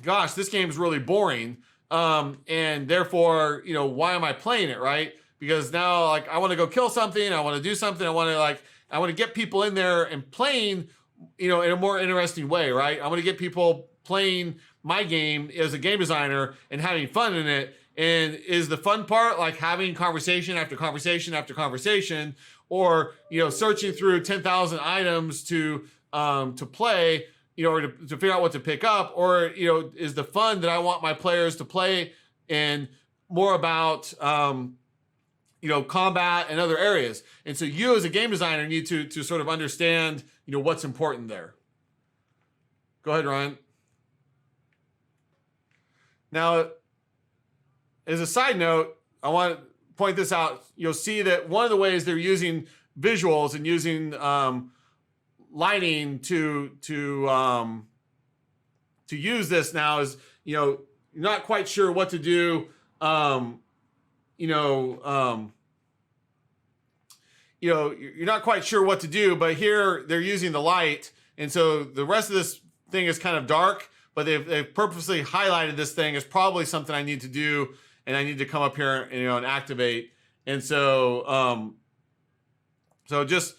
gosh, this game is really boring. And therefore, why am I playing it, right? Because now, like, I want to go kill something. I want to do something. I want to get people in there and playing, in a more interesting way, right? I want to get people playing my game as a game designer and having fun in it. And is the fun part like having conversation after conversation after conversation, or searching through 10,000 items to play, or to figure out what to pick up, or is the fun that I want my players to play and more about combat and other areas. And so you as a game designer need to sort of understand what's important there. Go ahead, Ryan. Now, as a side note, I want to point this out. You'll see that one of the ways they're using visuals and using lighting to use this now is, you're not quite sure what to do. You're not quite sure what to do, but here they're using the light. And so the rest of this thing is kind of dark, but they've purposely highlighted this thing as probably something I need to do. And I need to come up here and, and activate. And so, here's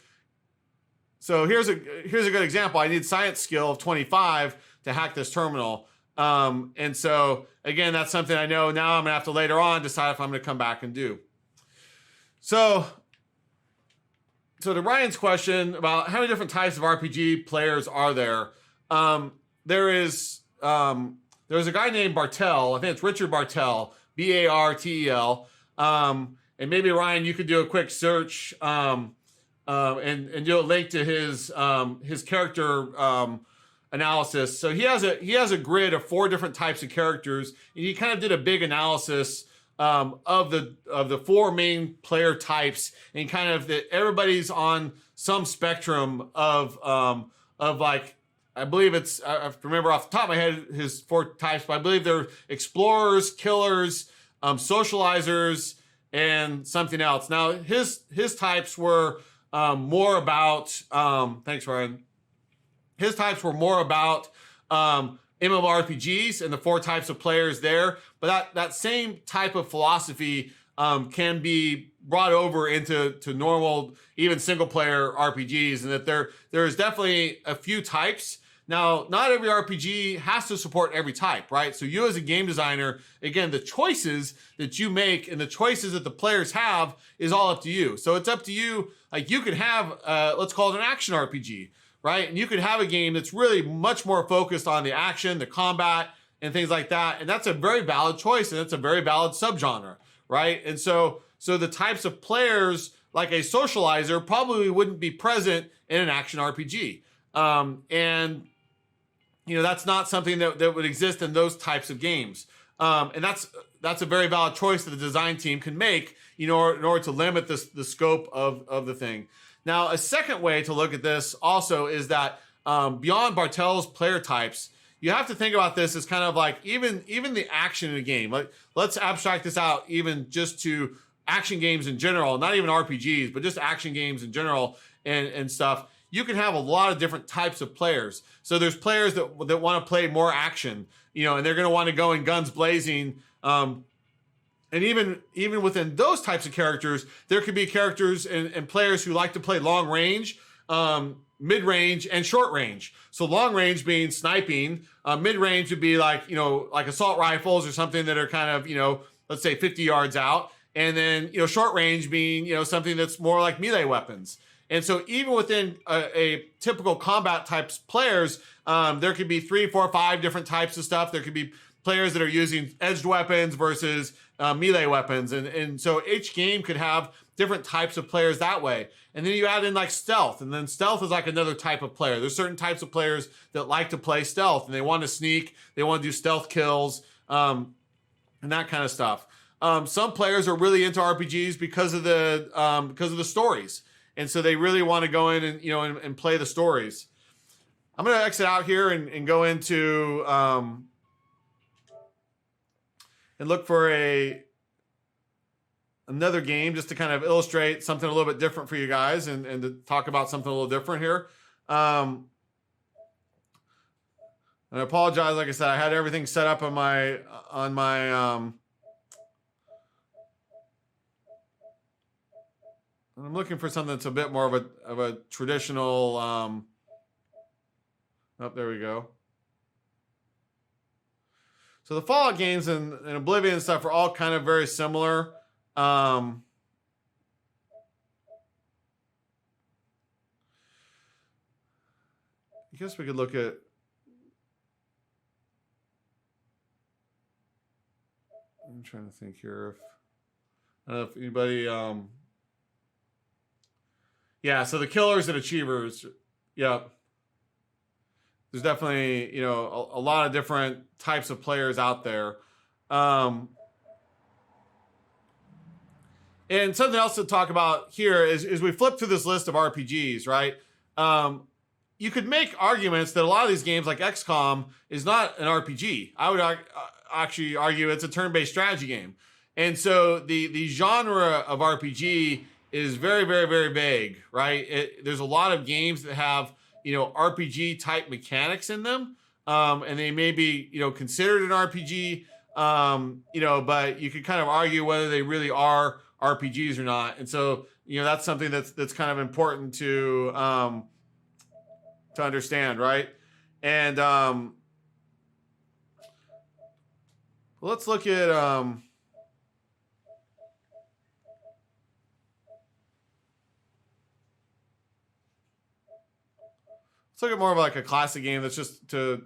a good example. I need science skill of 25 to hack this terminal. And so again, that's something I know now I'm gonna have to later on decide if I'm gonna come back and do. So to Ryan's question about how many different types of RPG players are there, there's a guy named Bartel. I think it's Richard Bartel, Bartel. And maybe Ryan, you could do a quick search and do a link to his character analysis. So he has a grid of 4 different types of characters, and he kind of did a big analysis of the 4 main player types, and kind of that everybody's on some spectrum of like, I believe it's, I remember off the top of my head his 4 types, but I believe they're explorers, killers, socializers, and something else. Now his types were more about, thanks Ryan. His types were more about MMORPGs and the 4 types of players there, but that same type of philosophy can be brought over into normal, even single player RPGs, and that there is definitely a few types. Now, not every RPG has to support every type, right? So you as a game designer, again, the choices that you make and the choices that the players have is all up to you. So it's up to you. Like you could have, let's call it an action RPG, right? And you could have a game that's really much more focused on the action, the combat, and things like that. And that's a very valid choice, and it's a very valid subgenre, right? And so the types of players like a socializer probably wouldn't be present in an action RPG. And that's not something that would exist in those types of games. And that's a very valid choice that the design team can make, in order to limit the scope of the thing. Now, a second way to look at this also is that beyond Bartel's player types, you have to think about this as kind of like even the action in a game. Let's abstract this out even just to action games in general, not even RPGs, but just action games in general and stuff. You can have a lot of different types of players. So there's players that want to play more action, and they're going to want to go in guns blazing. And even within those types of characters, there could be characters and players who like to play long range, mid-range, and short range. So long range being sniping, mid-range would be like assault rifles or something that are kind of, let's say 50 yards out. And then, short range being, something that's more like melee weapons. And so even within a typical combat types players, there could be 3, 4, 5 different types of stuff. There could be players that are using edged weapons versus melee weapons. And so each game could have different types of players that way. And then you add in like stealth, and then stealth is like another type of player. There's certain types of players that like to play stealth, and they want to sneak, they want to do stealth kills, and that kind of stuff. Some players are really into RPGs because of the stories. And so they really want to go in and, and play the stories. I'm going to exit out here and go into, and look for another game just to kind of illustrate something a little bit different for you guys and to talk about something a little different here. And I apologize. Like I said, I had everything set up on my I'm looking for something that's a bit more of a traditional, oh, there we go. So the Fallout games and Oblivion and stuff are all kind of very similar. I guess we could look at, I'm trying to think here I don't know if anybody, yeah, so the killers and achievers, yeah. There's definitely, a lot of different types of players out there. And something else to talk about here is we flip through this list of RPGs, right? You could make arguments that a lot of these games like XCOM is not an RPG. I would actually argue it's a turn-based strategy game. And so the genre of RPG is very, very, very vague, right? There's a lot of games that have, RPG type mechanics in them. And they may be, considered an RPG, but you could kind of argue whether they really are RPGs or not. And so, that's something that's kind of important to understand, right? And let's look at let's look at more of like a classic game that's just to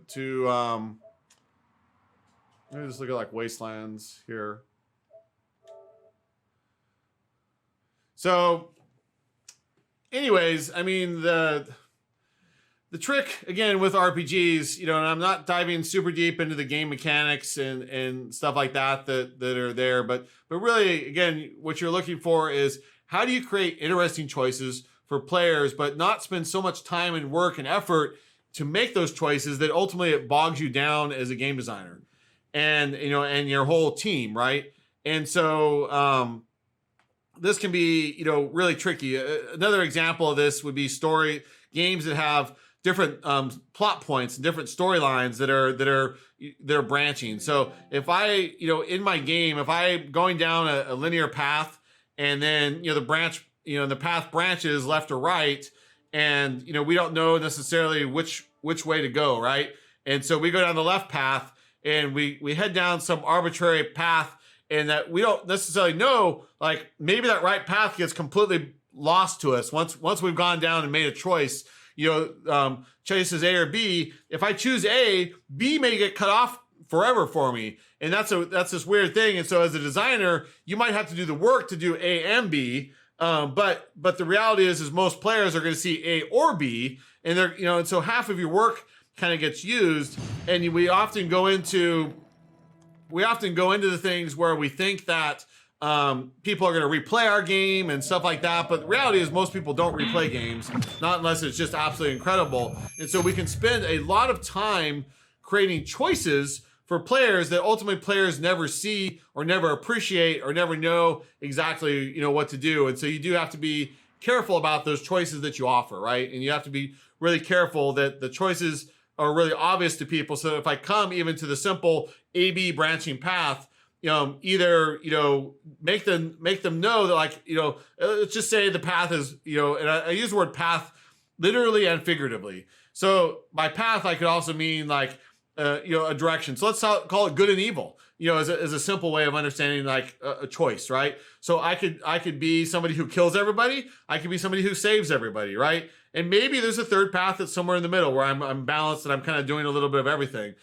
let me just look at like Wastelands here. So anyways, I mean, the trick again with RPGs, and I'm not diving super deep into the game mechanics and stuff like that are there, but really, again, what you're looking for is how do you create interesting choices for players, but not spend so much time and work and effort to make those choices that ultimately it bogs you down as a game designer and, and your whole team, right? And so this can be, really tricky. Another example of this would be games that have different plot points and different storylines that are branching. So if I, in my game, if I'm going down a linear path and then, the path branches left or right, and, we don't know necessarily which way to go, right? And so we go down the left path and we head down some arbitrary path, and that we don't necessarily know, like maybe that right path gets completely lost to us once we've gone down and made a choice. Choices A or B. If I choose A, B may get cut off forever for me, and that's this weird thing. And so as a designer, you might have to do the work to do A and B, But the reality is most players are going to see A or B, and they're, you know, and so half of your work kind of gets used, and we often go into the things where we think that people are going to replay our game and stuff like that. But the reality is most people don't replay games, not unless it's just absolutely incredible. And so we can spend a lot of time creating choices for players that ultimately players never see or never appreciate or never know exactly, you know, what to do. And so you do have to be careful about those choices that you offer, right? And you have to be really careful that the choices are really obvious to people. So if I come even to the simple A-B branching path, you know, either, you know, make them know that, like, you know, let's just say the path is, you know, and I use the word path literally and figuratively. So by path, I could also mean like, you know, a direction. So let's call it good and evil, you know, as a simple way of understanding like a choice, right? So I could be somebody who kills everybody. I could be somebody who saves everybody, right? And maybe there's a third path that's somewhere in the middle where I'm balanced and I'm kind of doing a little bit of everything.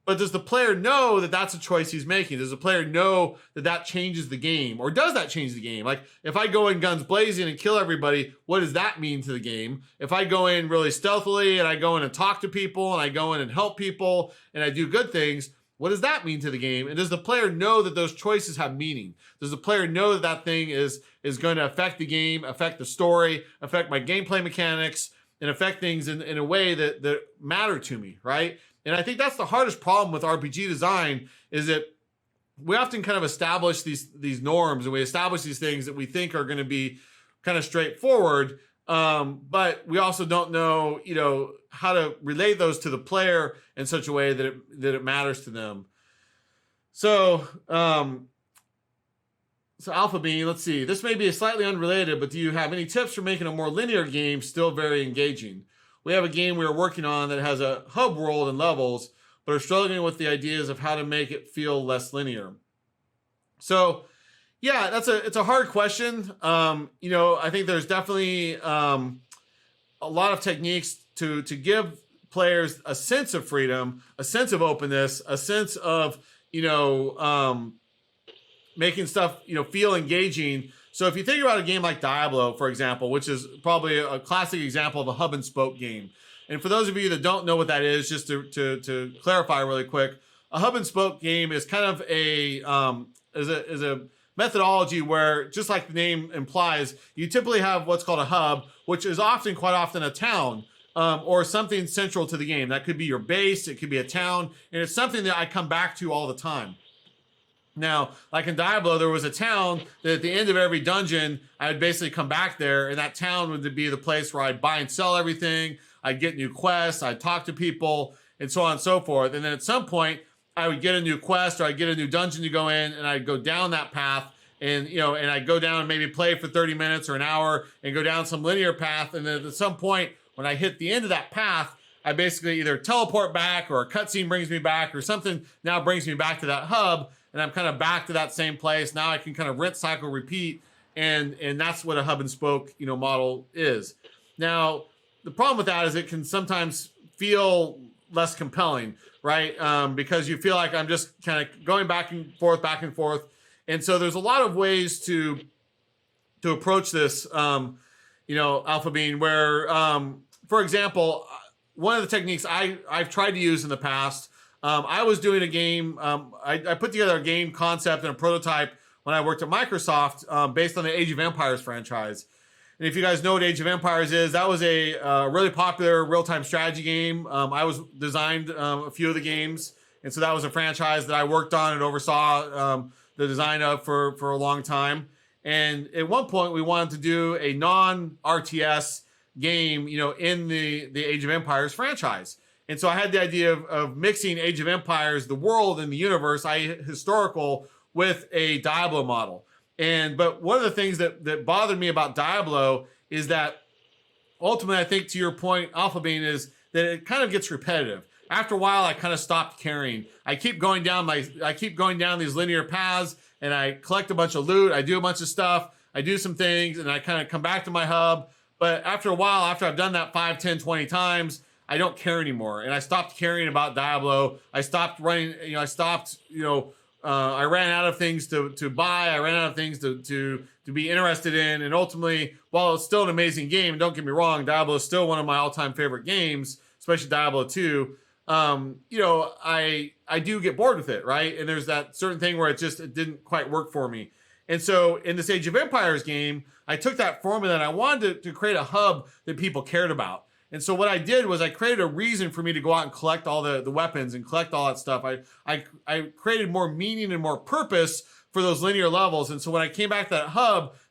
But does the player know that that's a choice he's making? Does the player know that that changes the game? Or does that change the game? Like, if I go in guns blazing and kill everybody, what does that mean to the game? If I go in really stealthily and I go in and talk to people and I go in and help people and I do good things, what does that mean to the game? And does the player know that those choices have meaning? Does the player know that that thing is going to affect the game, affect the story, affect my gameplay mechanics, and affect things in a way that matter to me, right? And I think that's the hardest problem with RPG design, is that we often kind of establish these norms and we establish these things that we think are going to be kind of straightforward, but we also don't know, you know, how to relate those to the player in such a way that it matters to them. So, so Alpha Bean, let's see. This may be slightly unrelated, but do you have any tips for making a more linear game still very engaging? We have a game we are working on that has a hub world and levels, but are struggling with the ideas of how to make it feel less linear. So, yeah, it's a hard question. You know, I think there's definitely a lot of techniques to give players a sense of freedom, a sense of openness, a sense of, you know, making stuff, you know, feel engaging. So if you think about a game like Diablo, for example, which is probably a classic example of a hub and spoke game. And for those of you that don't know what that is, just to clarify really quick, a hub and spoke game is kind of a methodology where, just like the name implies, you typically have what's called a hub, which is quite often a town, or something central to the game. That could be your base, it could be a town, and it's something that I come back to all the time. Now, like in Diablo, there was a town that at the end of every dungeon, I would basically come back there, and that town would be the place where I'd buy and sell everything, I'd get new quests, I'd talk to people, and so on and so forth. And then at some point, I would get a new quest or I'd get a new dungeon to go in, and I'd go down that path, and, you know, and I'd go down and maybe play for 30 minutes or an hour and go down some linear path. And then at some point, when I hit the end of that path, I basically either teleport back, or a cutscene brings me back, or something now brings me back to that hub, and I'm kind of back to that same place. Now I can kind of rinse, cycle, repeat, and that's what a hub and spoke, you know, model is. Now, the problem with that is it can sometimes feel less compelling, right? Because you feel like I'm just kind of going back and forth. And so there's a lot of ways to approach this, you know, Alpha Bean, where, for example, one of the techniques I've tried to use in the past, I was doing a game, I put together a game concept and a prototype when I worked at Microsoft, based on the Age of Empires franchise. And if you guys know what Age of Empires is, that was a really popular real-time strategy game. I designed a few of the games, and so that was a franchise that I worked on and oversaw the design of for a long time. And at one point, we wanted to do a non-RTS game, you know, in the Age of Empires franchise. And so I had the idea of mixing Age of Empires, the world and the universe, historical, with a Diablo model. But one of the things that bothered me about Diablo is that ultimately, I think to your point, Alpha Bean, is that it kind of gets repetitive. After a while, I kind of stopped caring. I keep going down these linear paths, and I collect a bunch of loot. I do a bunch of stuff. I do some things, and I kind of come back to my hub. But after a while, after I've done that 5, 10, 20 times, I don't care anymore. And I stopped caring about Diablo. I stopped running, I stopped, I ran out of things to buy. I ran out of things to be interested in. And ultimately, while it's still an amazing game, don't get me wrong, Diablo is still one of my all-time favorite games, especially Diablo 2. I do get bored with it, right? And there's that certain thing where it didn't quite work for me. And so in this Age of Empires game, I took that formula and I wanted to create a hub that people cared about. And so what I did was I created a reason for me to go out and collect all the weapons and collect all that stuff. I created more meaning and more purpose for those linear levels. And so when I came back to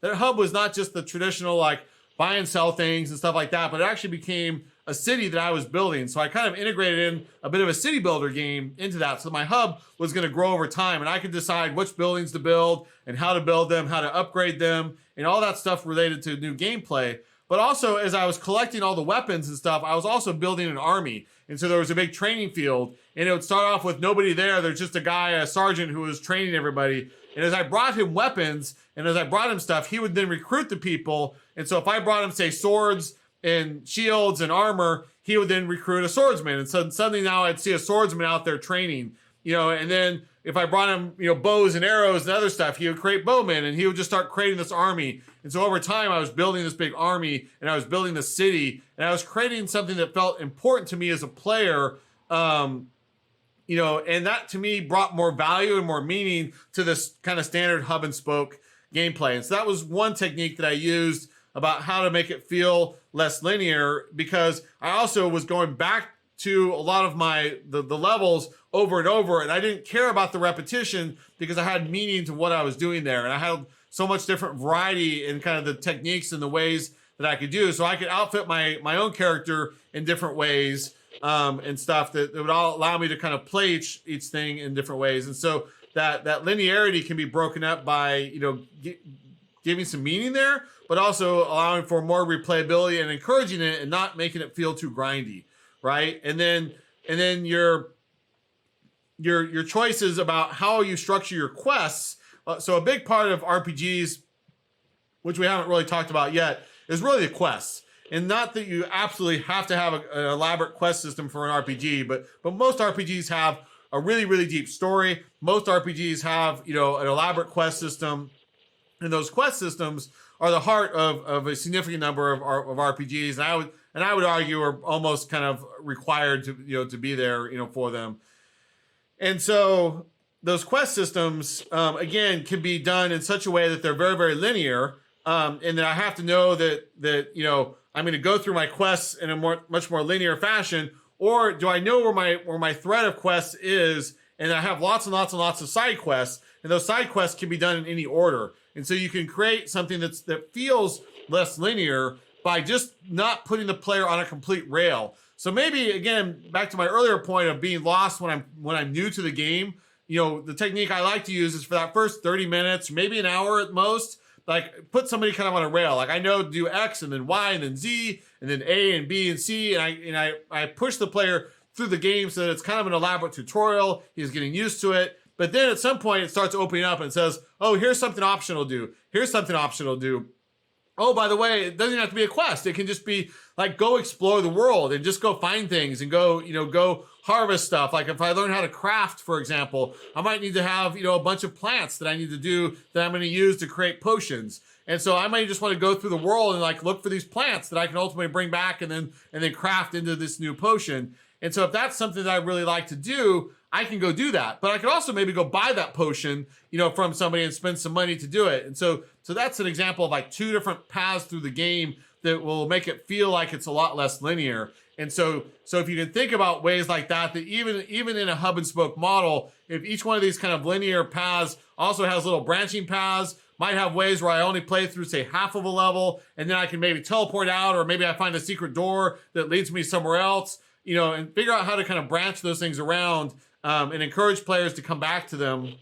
that hub was not just the traditional like buy and sell things and stuff like that, but it actually became a city that I was building. So I kind of integrated in a bit of a city builder game into that. So my hub was going to grow over time and I could decide which buildings to build and how to build them, how to upgrade them, and all that stuff related to new gameplay. But also, as I was collecting all the weapons and stuff, I was also building an army. And so there was a big training field, and it would start off with nobody there. There's just a guy, a sergeant, who was training everybody. And as I brought him weapons, and as I brought him stuff, he would then recruit the people. And so if I brought him, say, swords and shields and armor, he would then recruit a swordsman. And so suddenly now I'd see a swordsman out there training, and then if I brought him, bows and arrows and other stuff, he would create bowmen and he would just start creating this army. And so over time, I was building this big army and I was building the city and I was creating something that felt important to me as a player. And that to me brought more value and more meaning to this kind of standard hub and spoke gameplay. And so that was one technique that I used about how to make it feel less linear, because I also was going back to a lot of the levels over and over, and I didn't care about the repetition because I had meaning to what I was doing there, and I had so much different variety in kind of the techniques and the ways that I could do. So I could outfit my own character in different ways and stuff that would all allow me to kind of play each thing in different ways. And so that linearity can be broken up by giving some meaning there, but also allowing for more replayability and encouraging it and not making it feel too grindy. Right. And then your choices about how you structure your quests. So a big part of RPGs, which we haven't really talked about yet, is really the quests. And not that you absolutely have to have an elaborate quest system for an RPG, but most RPGs have a really, really deep story. Most RPGs have, an elaborate quest system. And those quest systems are the heart of a significant number of RPGs. And I would argue are almost kind of required to be there, for them. And so those quest systems, again, can be done in such a way that they're very, very linear. And that I have to know that I'm going to go through my quests in a much more linear fashion, or do I know where my thread of quests is, and I have lots and lots and lots of side quests, and those side quests can be done in any order. And so you can create something that feels less linear by just not putting the player on a complete rail. So maybe, again, back to my earlier point of being lost when I'm new to the game, the technique I like to use is for that first 30 minutes, maybe an hour at most, like put somebody kind of on a rail. Like I know to do X and then Y and then Z and then A and B and C. And I push the player through the game so that it's kind of an elaborate tutorial. He's getting used to it. But then at some point it starts opening up and it says, oh, here's something optional to do. Here's something optional to do. Oh, by the way, it doesn't have to be a quest. It can just be like, go explore the world and just go find things and go harvest stuff. Like if I learn how to craft, for example, I might need to have, a bunch of plants that I need to do that I'm going to use to create potions. And so I might just want to go through the world and like look for these plants that I can ultimately bring back and then craft into this new potion. And so if that's something that I really like to do, I can go do that. But I could also maybe go buy that potion, from somebody and spend some money to do it. And so that's an example of like two different paths through the game that will make it feel like it's a lot less linear. And so if you can think about ways like that even in a hub and spoke model, if each one of these kind of linear paths also has little branching paths, might have ways where I only play through, say, half of a level, and then I can maybe teleport out, or maybe I find a secret door that leads me somewhere else, and figure out how to kind of branch those things around and encourage players to come back to them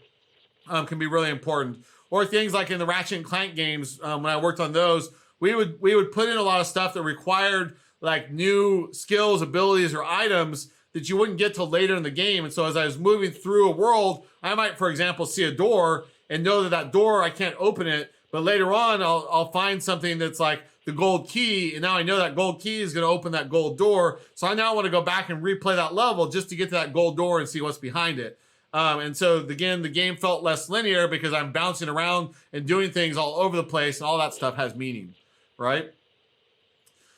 can be really important. Or things like in the Ratchet and Clank games, when I worked on those, we would put in a lot of stuff that required like new skills, abilities, or items that you wouldn't get till later in the game. And so as I was moving through a world, I might, for example, see a door and know that door, I can't open it. But later on, I'll find something that's like the gold key. And now I know that gold key is going to open that gold door. So I now want to go back and replay that level just to get to that gold door and see what's behind it. And so again, the game felt less linear because I'm bouncing around and doing things all over the place, and all that stuff has meaning, right?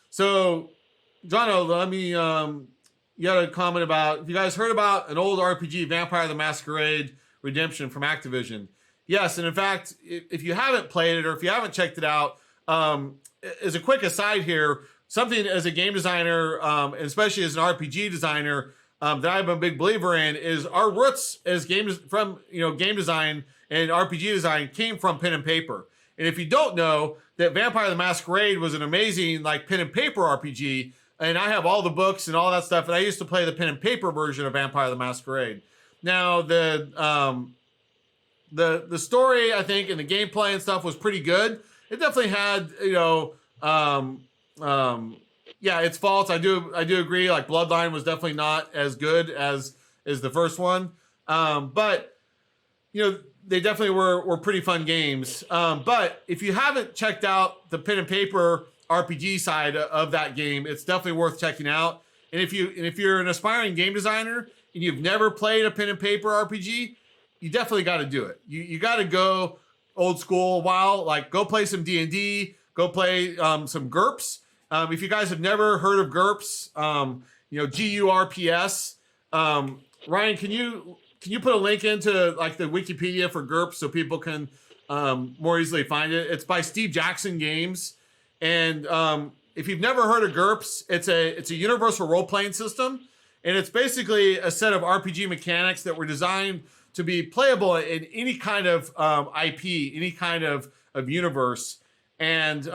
So, Jono, let me, you had a comment about, have you guys heard about an old RPG, Vampire the Masquerade Redemption from Activision? Yes, and in fact, if you haven't played it or if you haven't checked it out, as a quick aside here, something as a game designer, and especially as an RPG designer, that I'm a big believer in is our roots as game design and RPG design came from pen and paper. And if you don't know, that Vampire the Masquerade was an amazing like pen and paper RPG, and I have all the books and all that stuff, and I used to play the pen and paper version of Vampire the Masquerade. Now the story, I think, and the gameplay and stuff was pretty good. It definitely had, its faults. I do agree. Like Bloodline was definitely not as good as the first one, but they definitely were pretty fun games. But if you haven't checked out the pen and paper RPG side of that game, it's definitely worth checking out. And if you're an aspiring game designer and you've never played a pen and paper RPG, you definitely got to do it. You got to go old school a while. Like go play some D&D, go play some GURPS. If you guys have never heard of GURPS, GURPS. Ryan, can you put a link into like the Wikipedia for GURPS so people can more easily find it? It's by Steve Jackson Games, and if you've never heard of GURPS, it's a universal role playing system, and it's basically a set of RPG mechanics that were designed to be playable in any kind of IP, any kind of universe. And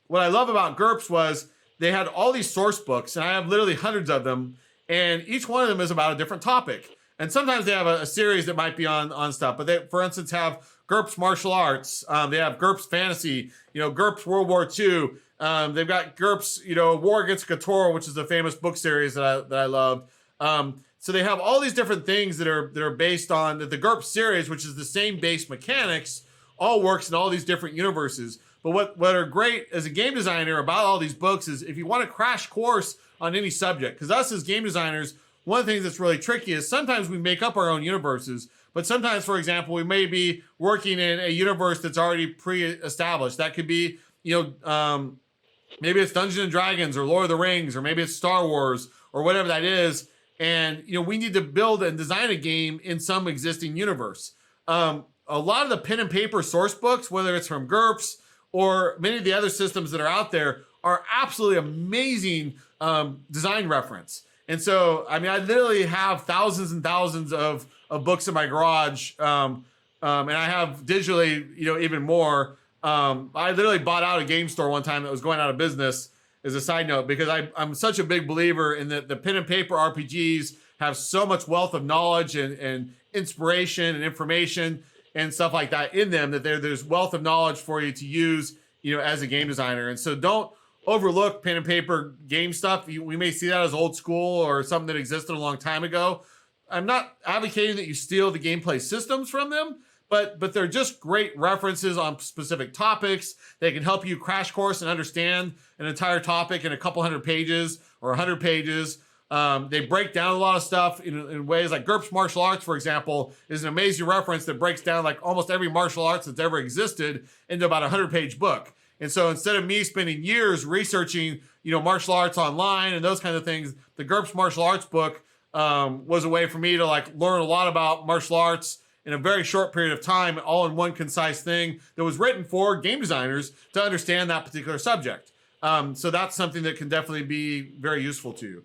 what I love about GURPS was they had all these source books, and I have literally hundreds of them, and each one of them is about a different topic. And sometimes they have a series that might be on stuff, but they, for instance, have GURPS Martial Arts. They have GURPS Fantasy, GURPS World War II. They've got GURPS, War Against Cthulhu, which is a famous book series that I loved. So they have all these different things that are based on the GURPS series, which is the same base mechanics, all works in all these different universes. But what are great as a game designer about all these books is if you want to crash course on any subject, because us as game designers, one of the things that's really tricky is sometimes we make up our own universes, but sometimes, for example, we may be working in a universe that's already pre-established. That could be, maybe it's Dungeons and Dragons or Lord of the Rings, or maybe it's Star Wars or whatever that is. And, we need to build and design a game in some existing universe. A lot of the pen and paper source books, whether it's from GURPS or many of the other systems that are out there, are absolutely amazing design reference. And so, I literally have thousands and thousands of books in my garage, and I have digitally, even more. I literally bought out a game store one time that was going out of business, as a side note, because I'm such a big believer in that the pen and paper RPGs have so much wealth of knowledge and inspiration and information and stuff like that in them, that there's wealth of knowledge for you to use, as a game designer. And so don't overlook pen and paper game stuff. We may see that as old school or something that existed a long time ago. I'm not advocating that you steal the gameplay systems from them, but they're just great references on specific topics. They can help you crash course and understand an entire topic in a couple hundred pages or 100 pages. They break down a lot of stuff in ways like GURPS Martial Arts, for example, is an amazing reference that breaks down like almost every martial arts that's ever existed into about a 100-page book. And so instead of me spending years researching, martial arts online and those kinds of things, the GURPS Martial Arts book was a way for me to like learn a lot about martial arts in a very short period of time, all in one concise thing that was written for game designers to understand that particular subject. So that's something that can definitely be very useful to you.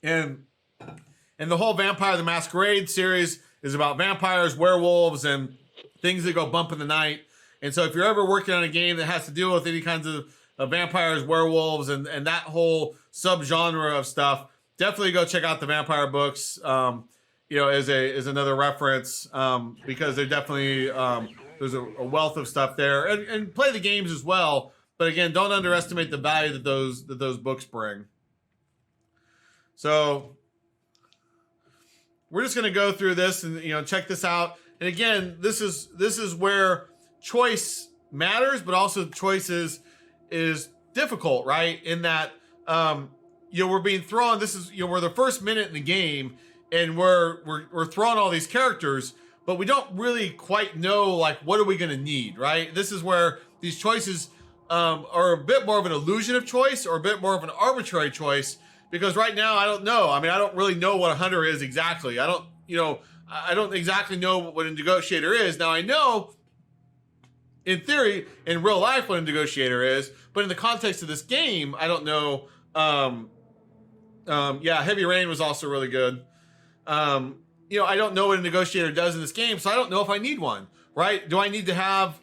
And the whole Vampire the Masquerade series is about vampires, werewolves, and things that go bump in the night. And so if you're ever working on a game that has to deal with any kinds of vampires, werewolves, and that whole subgenre of stuff, definitely go check out the vampire books, as another reference, because they're definitely, there's a wealth of stuff there, and play the games as well. But again, don't underestimate the value that those books bring. So we're just going to go through this and, check this out. And again, this is where choice matters, but also choice is difficult, right? In that we're being thrown. This is, we're the first minute in the game, and we're throwing all these characters, but we don't really quite know, like, what are we going to need, right? This is where these choices are a bit more of an illusion of choice, or a bit more of an arbitrary choice, because right now I don't know. I mean, I don't really know what a hunter is exactly. I don't exactly know what a negotiator is. Now, I know in theory, in real life, what a negotiator is, but in the context of this game, I don't know. Heavy Rain was also really good. I don't know what a negotiator does in this game, so I don't know if I need one, right? Do I need to have,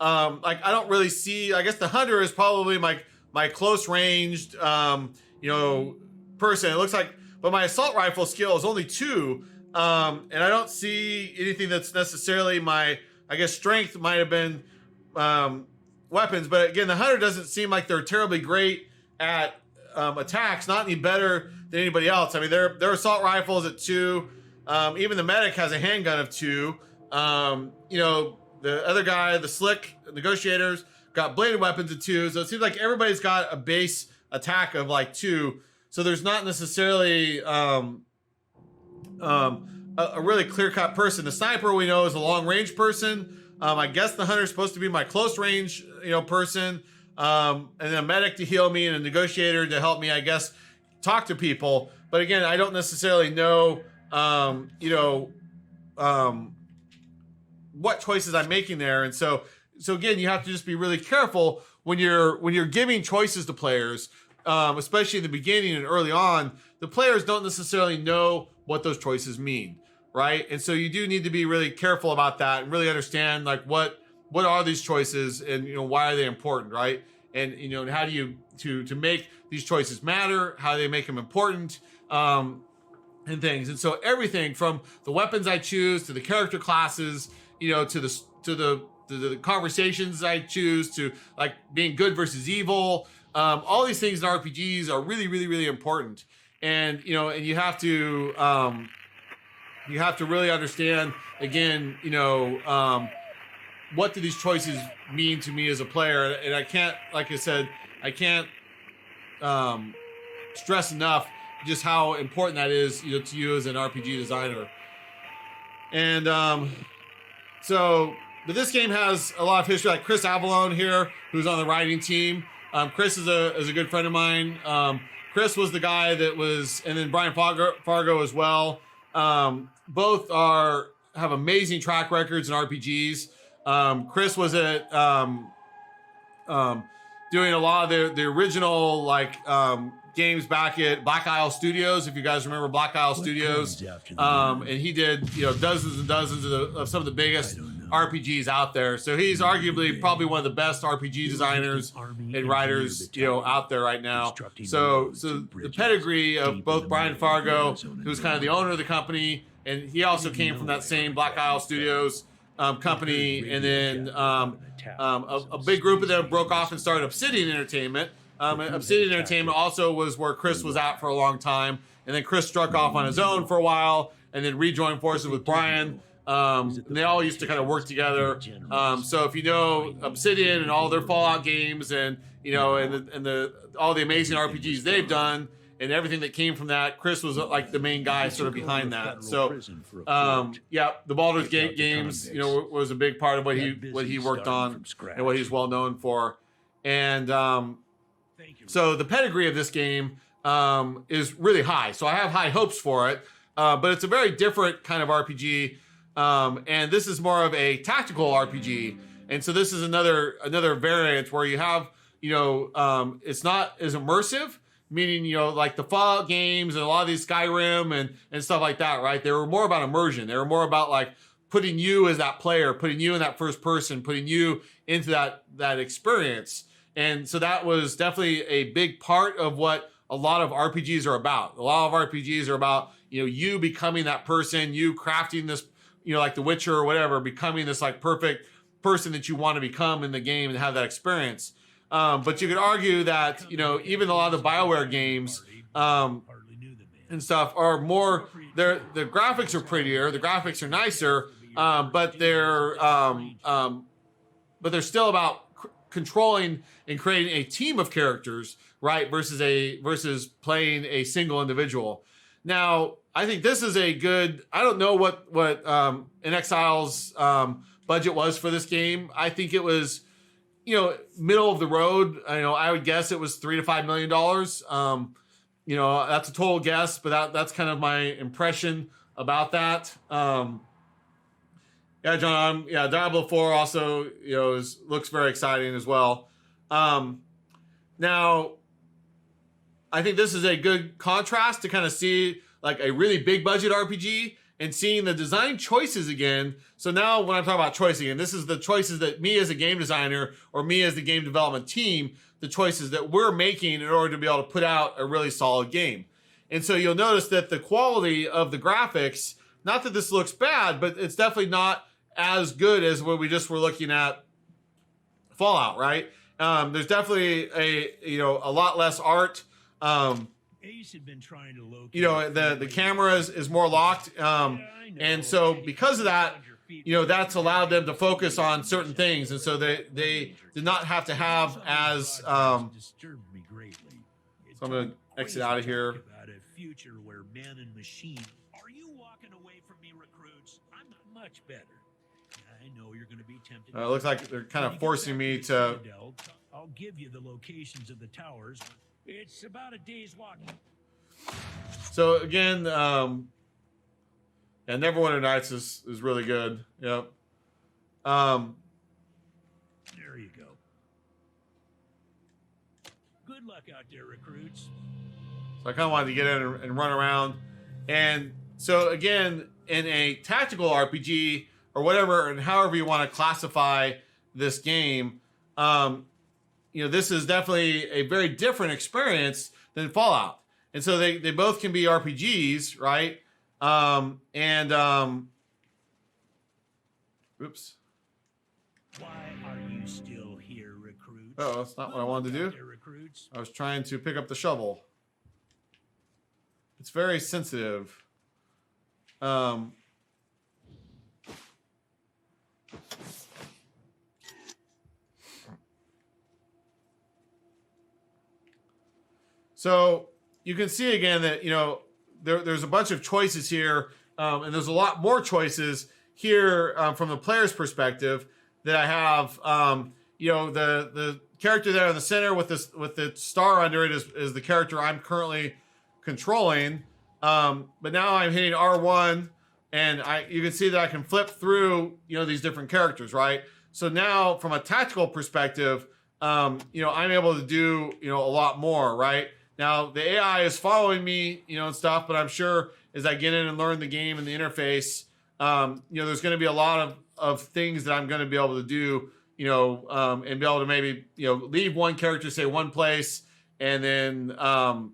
I don't really see, I guess the hunter is probably my close ranged, person. It looks like, but my assault rifle skill is only 2. And I don't see anything that's necessarily my, I guess strength might have been, weapons. But again, the hunter doesn't seem like they're terribly great at, attacks, not any better than anybody else. I mean, their assault rifles at 2. Even the medic has a handgun of 2. The other guy, the slick negotiators, got bladed weapons of 2. So it seems like everybody's got a base attack of like 2. So there's not necessarily a really clear-cut person. The sniper we know is a long-range person. I guess the hunter's supposed to be my close-range, person. And then a medic to heal me, and a negotiator to help me, I guess, talk to people. But again, I don't necessarily know, what choices I'm making there. And so again, you have to just be really careful when you're giving choices to players, especially in the beginning and early on. The players don't necessarily know what those choices mean, right? And so you do need to be really careful about that and really understand, like, what are these choices, and why are they important, right? And how do you to make these choices matter, how they make them important, and things. And so everything from the weapons I choose to the character classes, to the conversations I choose, to like being good versus evil, all these things in RPGs are really, really, really important. And and you have to really understand, again, what do these choices mean to me as a player? And I can't, like I said, stress enough just how important that is, to you as an RPG designer. And but this game has a lot of history. Like Chris Avallone here, who's on the writing team. Chris is a good friend of mine. Chris was the guy that was, and then Brian Fargo as well. Both have amazing track records in RPGs. Chris was at doing a lot of the original games back at Black Isle Studios, if you guys remember Black Isle Studios. And he did dozens and dozens of some of the biggest RPGs out there. So he's arguably probably one of the best RPG designers and writers out there right now. So the pedigree of both Brian Fargo, who's kind of the owner of the company, and he also came from that same Black Isle Studios company, and then a big group of them broke off and started Obsidian Entertainment. Obsidian Entertainment also was where Chris was at for a long time, and then Chris struck off on his own for a while, and then rejoined forces with Brian. And they all used to kind of work together. So if you know Obsidian and all their Fallout games, and all the amazing RPGs they've done, and everything that came from that, Chris was like the main guy sort of behind that. So, the Baldur's Gate games, was a big part of what he worked on and what he's well known for. And so the pedigree of this game is really high. So I have high hopes for it, but it's a very different kind of RPG. And this is more of a tactical RPG. And so this is another variant where you have, it's not as immersive. Meaning, like the Fallout games and a lot of these Skyrim and stuff like that, right? They were more about immersion. They were more about like putting you as that player, putting you in that first person, putting you into that experience. And so that was definitely a big part of what a lot of RPGs are about. A lot of RPGs are about, you becoming that person, you crafting this, like The Witcher or whatever, becoming this like perfect person that you want to become in the game and have that experience. But you could argue that, even a lot of the BioWare games and stuff are more, the graphics are prettier, the graphics are nicer, but they're still about controlling and creating a team of characters, right? Versus playing a single individual. Now, I think this is a good. I don't know what In Exile's budget was for this game. I think it was, middle of the road. I would guess it was $3 to $5 million. That's a total guess, but that's kind of my impression about that. Yeah, John. Diablo 4 also, looks very exciting as well. Now, I think this is a good contrast to kind of see like a really big budget RPG and seeing the design choices again. So now when I'm talking about choice again, this is the choices that me as a game designer or me as the game development team, the choices that we're making in order to be able to put out a really solid game. And so you'll notice that the quality of the graphics, not that this looks bad, but it's definitely not as good as when we just were looking at Fallout, right? There's definitely a lot less art. Ace had been trying to locate the camera is more locked. And so because of that, that's allowed them to focus on certain things. And so they did not have to have as, disturbed me greatly. So I'm going to exit out of here. About a future where man and machine. Are you walking away from me, recruits? I'm not much better. I know you're going to be tempted. It looks like they're kind of forcing me to. I'll give you the locations of the towers. It's about a day's walk. So again, Neverwinter Nights is really good. Yep. There you go. Good luck out there, recruits. So I kind of wanted to get in and run around. And so again, in a tactical RPG or whatever, and however you want to classify this game, this is definitely a very different experience than Fallout. And so they both can be RPGs, right? Oops. Why are you still here, recruits? Oh, that's not what I wanted to do. There, recruits. I was trying to pick up the shovel. It's very sensitive. So you can see again that, there's a bunch of choices here, and there's a lot more choices here from the player's perspective that I have. The character there in the center with the star under it is the character I'm currently controlling. But now I'm hitting R1, and you can see that I can flip through these different characters, right? So now from a tactical perspective, I'm able to do a lot more, right? Now, the AI is following me, and stuff, but I'm sure as I get in and learn the game and the interface, there's going to be a lot of things that I'm going to be able to do, and be able to maybe, leave one character, say one place, and then, and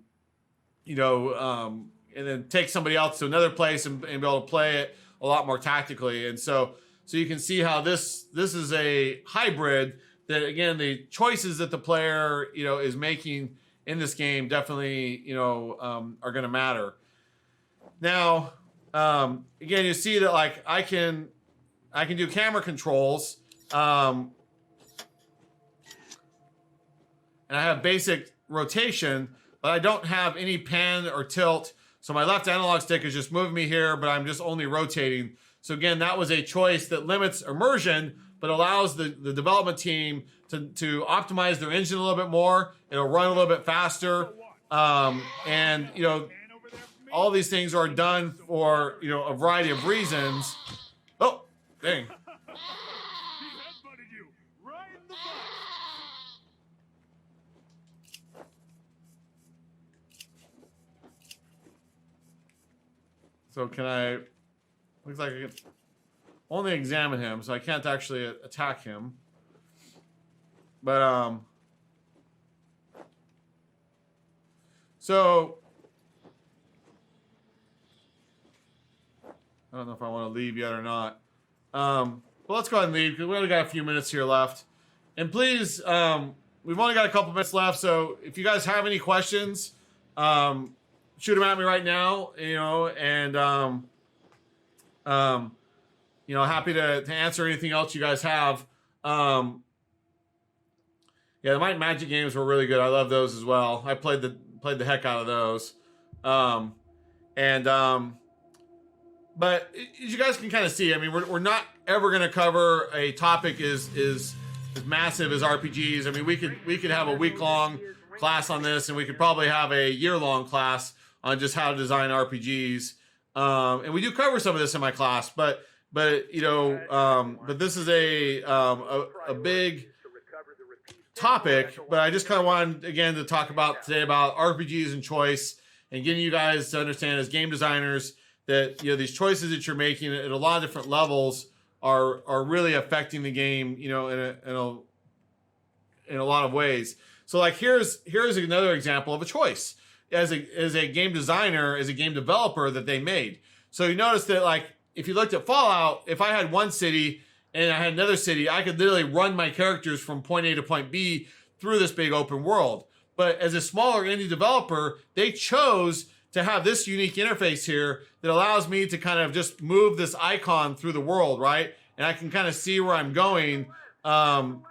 then take somebody else to another place and be able to play it a lot more tactically. And so you can see how this is a hybrid that, again, the choices that the player, is making in this game definitely, are going to matter. Now, again, you see that like I can do camera controls, and I have basic rotation, but I don't have any pan or tilt. So my left analog stick is just moving me here, but I'm just only rotating. So again, that was a choice that limits immersion, but allows the development team to optimize their engine a little bit more. It'll run a little bit faster. And, all these things are done for, a variety of reasons. Oh, dang. He headbutted you right in the butt. So can I... Looks like I can only examine him, so I can't actually attack him. But, so... I don't know if I want to leave yet or not. Well, let's go ahead and leave, because we only got a few minutes here left. And please, we've only got a couple minutes left, so if you guys have any questions, shoot them at me right now, and... happy to answer anything else you guys have. Yeah, the Might and Magic games were really good. I love those as well. I played the heck out of those. But as you guys can kind of see, I mean, we're not ever going to cover a topic as massive as RPGs. I mean, we could have a week-long class on this, and we could probably have a year-long class on just how to design RPGs. And we do cover some of this in my class, but you know, but this is a big topic. But I just kind of wanted again to talk about today about RPGs and choice, and getting you guys to understand as game designers that, you know, these choices that you're making at a lot of different levels are really affecting the game, you know, in a lot of ways. So like here's another example of a choice as a game designer, as a game developer that they made. So you notice that, like, if you looked at Fallout, if I had one city and I had another city, I could literally run my characters from point A to point B through this big open world. But as a smaller indie developer, they chose to have this unique interface here that allows me to kind of just move this icon through the world, right? And I can kind of see where I'm going. And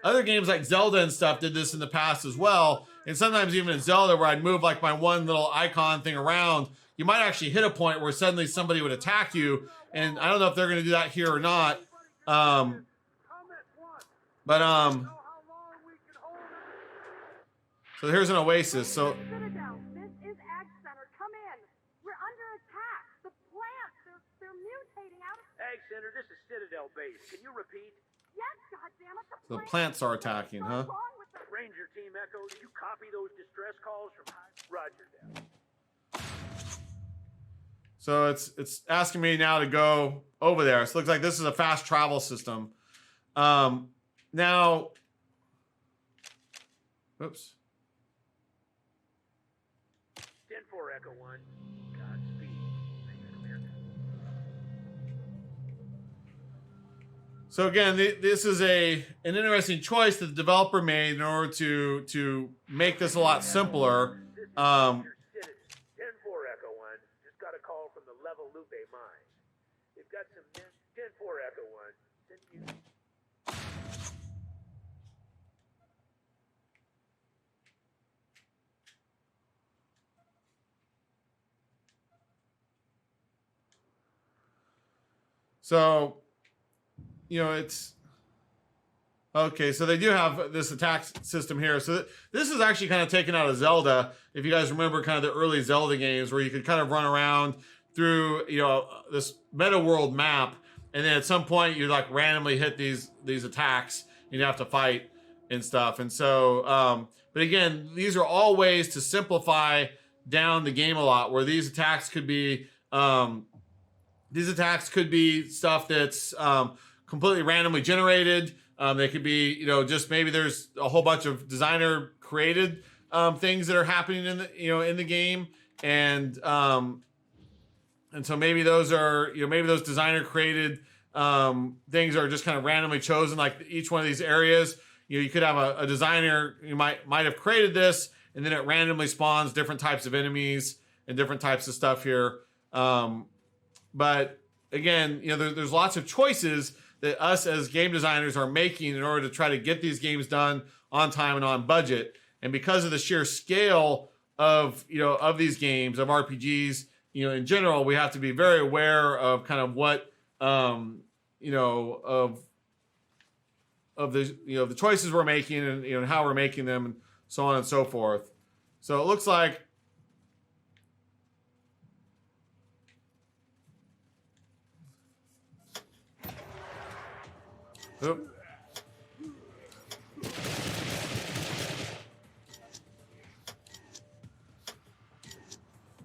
other games like Zelda and stuff did this in the past as well. And sometimes even in Zelda, where I'd move like my one little icon thing around, you might actually hit a point where suddenly somebody would attack you. And I don't know if they're going to do that here or not. So here's an oasis. So Citadel, this is Ag Center. Come in. We're under attack. The plants, they're mutating out of... Ag Center, this is Citadel Base. Can you repeat? Yes, goddammit, the plants are attacking, huh? What's wrong with the... Ranger Team Echo, did you copy those distress calls from Roger that? So it's asking me now to go over there. So it looks like this is a fast travel system. Now, oops. 10-4 Echo 1. Godspeed. So again, this is an interesting choice that the developer made in order to make this a lot simpler. 10-4 Echo 1. Just got a call from the Level Lupe mine. They've got some 10-4 Echo 1. Send you... So, you know, it's okay. So they do have this attack system here. So this is actually kind of taken out of Zelda. If you guys remember kind of the early Zelda games where you could kind of run around through, you know, this meta world map. And then at some point you like randomly hit these attacks and you have to fight and stuff. And so, but again, these are all ways to simplify down the game a lot, where these attacks could be, stuff that's completely randomly generated. They could be, you know, just maybe there's a whole bunch of designer created things that are happening in the game, and so maybe those are, you know, maybe those designer created things are just kind of randomly chosen. Like each one of these areas, you know, you could have a designer who might have created this, and then it randomly spawns different types of enemies and different types of stuff here. But again, you know, there's lots of choices that us as game designers are making in order to try to get these games done on time and on budget. And because of the sheer scale of, you know, of these games, of RPGs, you know, in general, we have to be very aware of kind of what, you know, of the, you know, the choices we're making, and, you know, how we're making them, and so on and so forth. So it looks like, oop.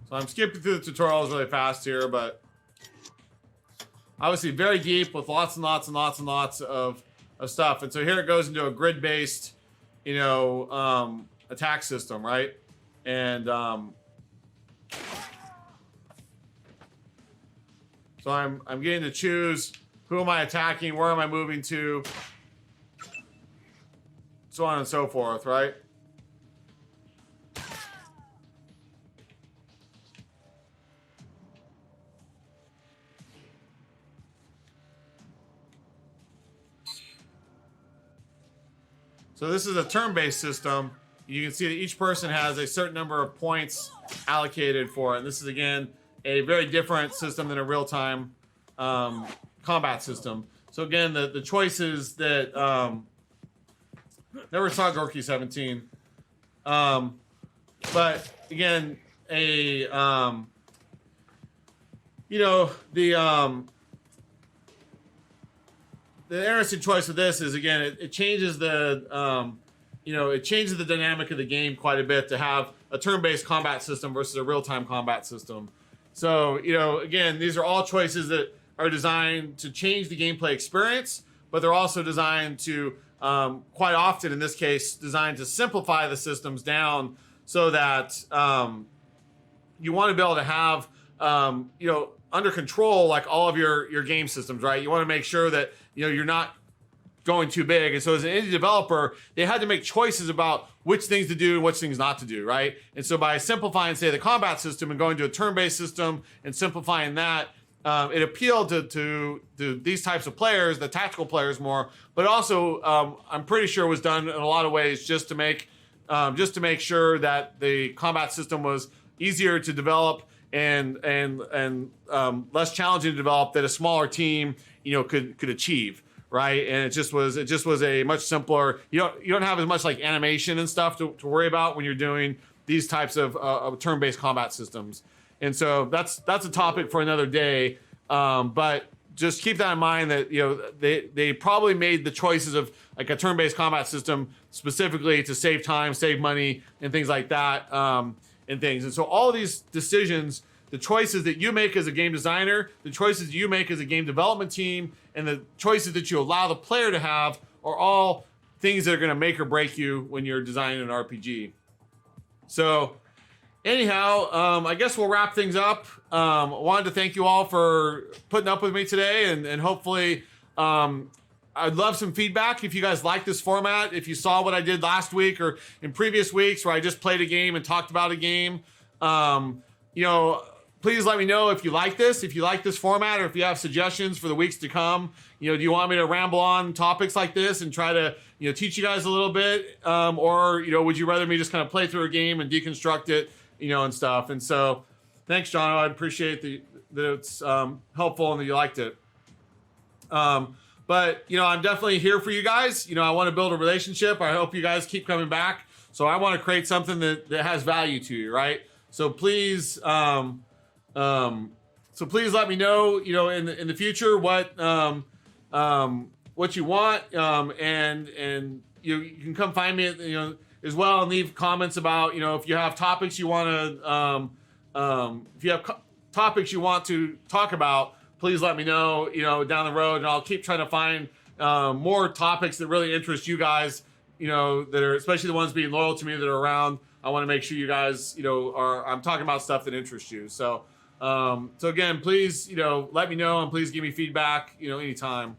So I'm skipping through the tutorials really fast here, but obviously very deep with lots and lots and lots and lots of stuff. And so here it goes into a grid-based, you know, attack system, right? And so I'm getting to choose who am I attacking, where am I moving to, so on and so forth, right? So this is a turn-based system. You can see that each person has a certain number of points allocated for it. And this is, again, a very different system than a real-time combat system. So again, the choices that never saw Gorky 17, but again, the interesting choice of this is, again, it changes it changes the dynamic of the game quite a bit to have a turn-based combat system versus a real-time combat system. So, again, these are all choices that are designed to change the gameplay experience, but they're also designed to, quite often in this case, designed to simplify the systems down so that you want to be able to have, under control, like all of your game systems, right? You want to make sure that, you're not going too big. And so as an indie developer, they had to make choices about which things to do and which things not to do, right? And so by simplifying, say, the combat system and going to a turn-based system and simplifying that, it appealed to these types of players, the tactical players more, but also I'm pretty sure it was done in a lot of ways just to make sure that the combat system was easier to develop and less challenging to develop, that a smaller team could achieve, right? And it just was a much simpler. You don't have as much like animation and stuff to worry about when you're doing these types of turn-based combat systems. And so that's a topic for another day. But just keep that in mind that they probably made the choices of like a turn-based combat system specifically to save time, save money, and things like that, and things. And so all of these decisions, the choices that you make as a game designer, the choices you make as a game development team, and the choices that you allow the player to have are all things that are going to make or break you when you're designing an RPG. So anyhow, I guess we'll wrap things up. I wanted to thank you all for putting up with me today, and hopefully I'd love some feedback if you guys like this format. If you saw what I did last week or in previous weeks where I just played a game and talked about a game, please let me know if you like this format, or if you have suggestions for the weeks to come. Do you want me to ramble on topics like this and try to, teach you guys a little bit? Or would you rather me just kind of play through a game and deconstruct it, and stuff? And so thanks, John. I appreciate that it's helpful and that you liked it. But, I'm definitely here for you guys. I want to build a relationship. I hope you guys keep coming back. So I want to create something that has value to you, right? So please, please let me know, in the future what you want, and you can come find me, as well, and leave comments about, if you have topics you want to, topics you want to talk about, please let me know, down the road, and I'll keep trying to find more topics that really interest you guys, that are, especially the ones being loyal to me that are around. I want to make sure you guys, I'm talking about stuff that interests you. So again, please, let me know, and please give me feedback, anytime.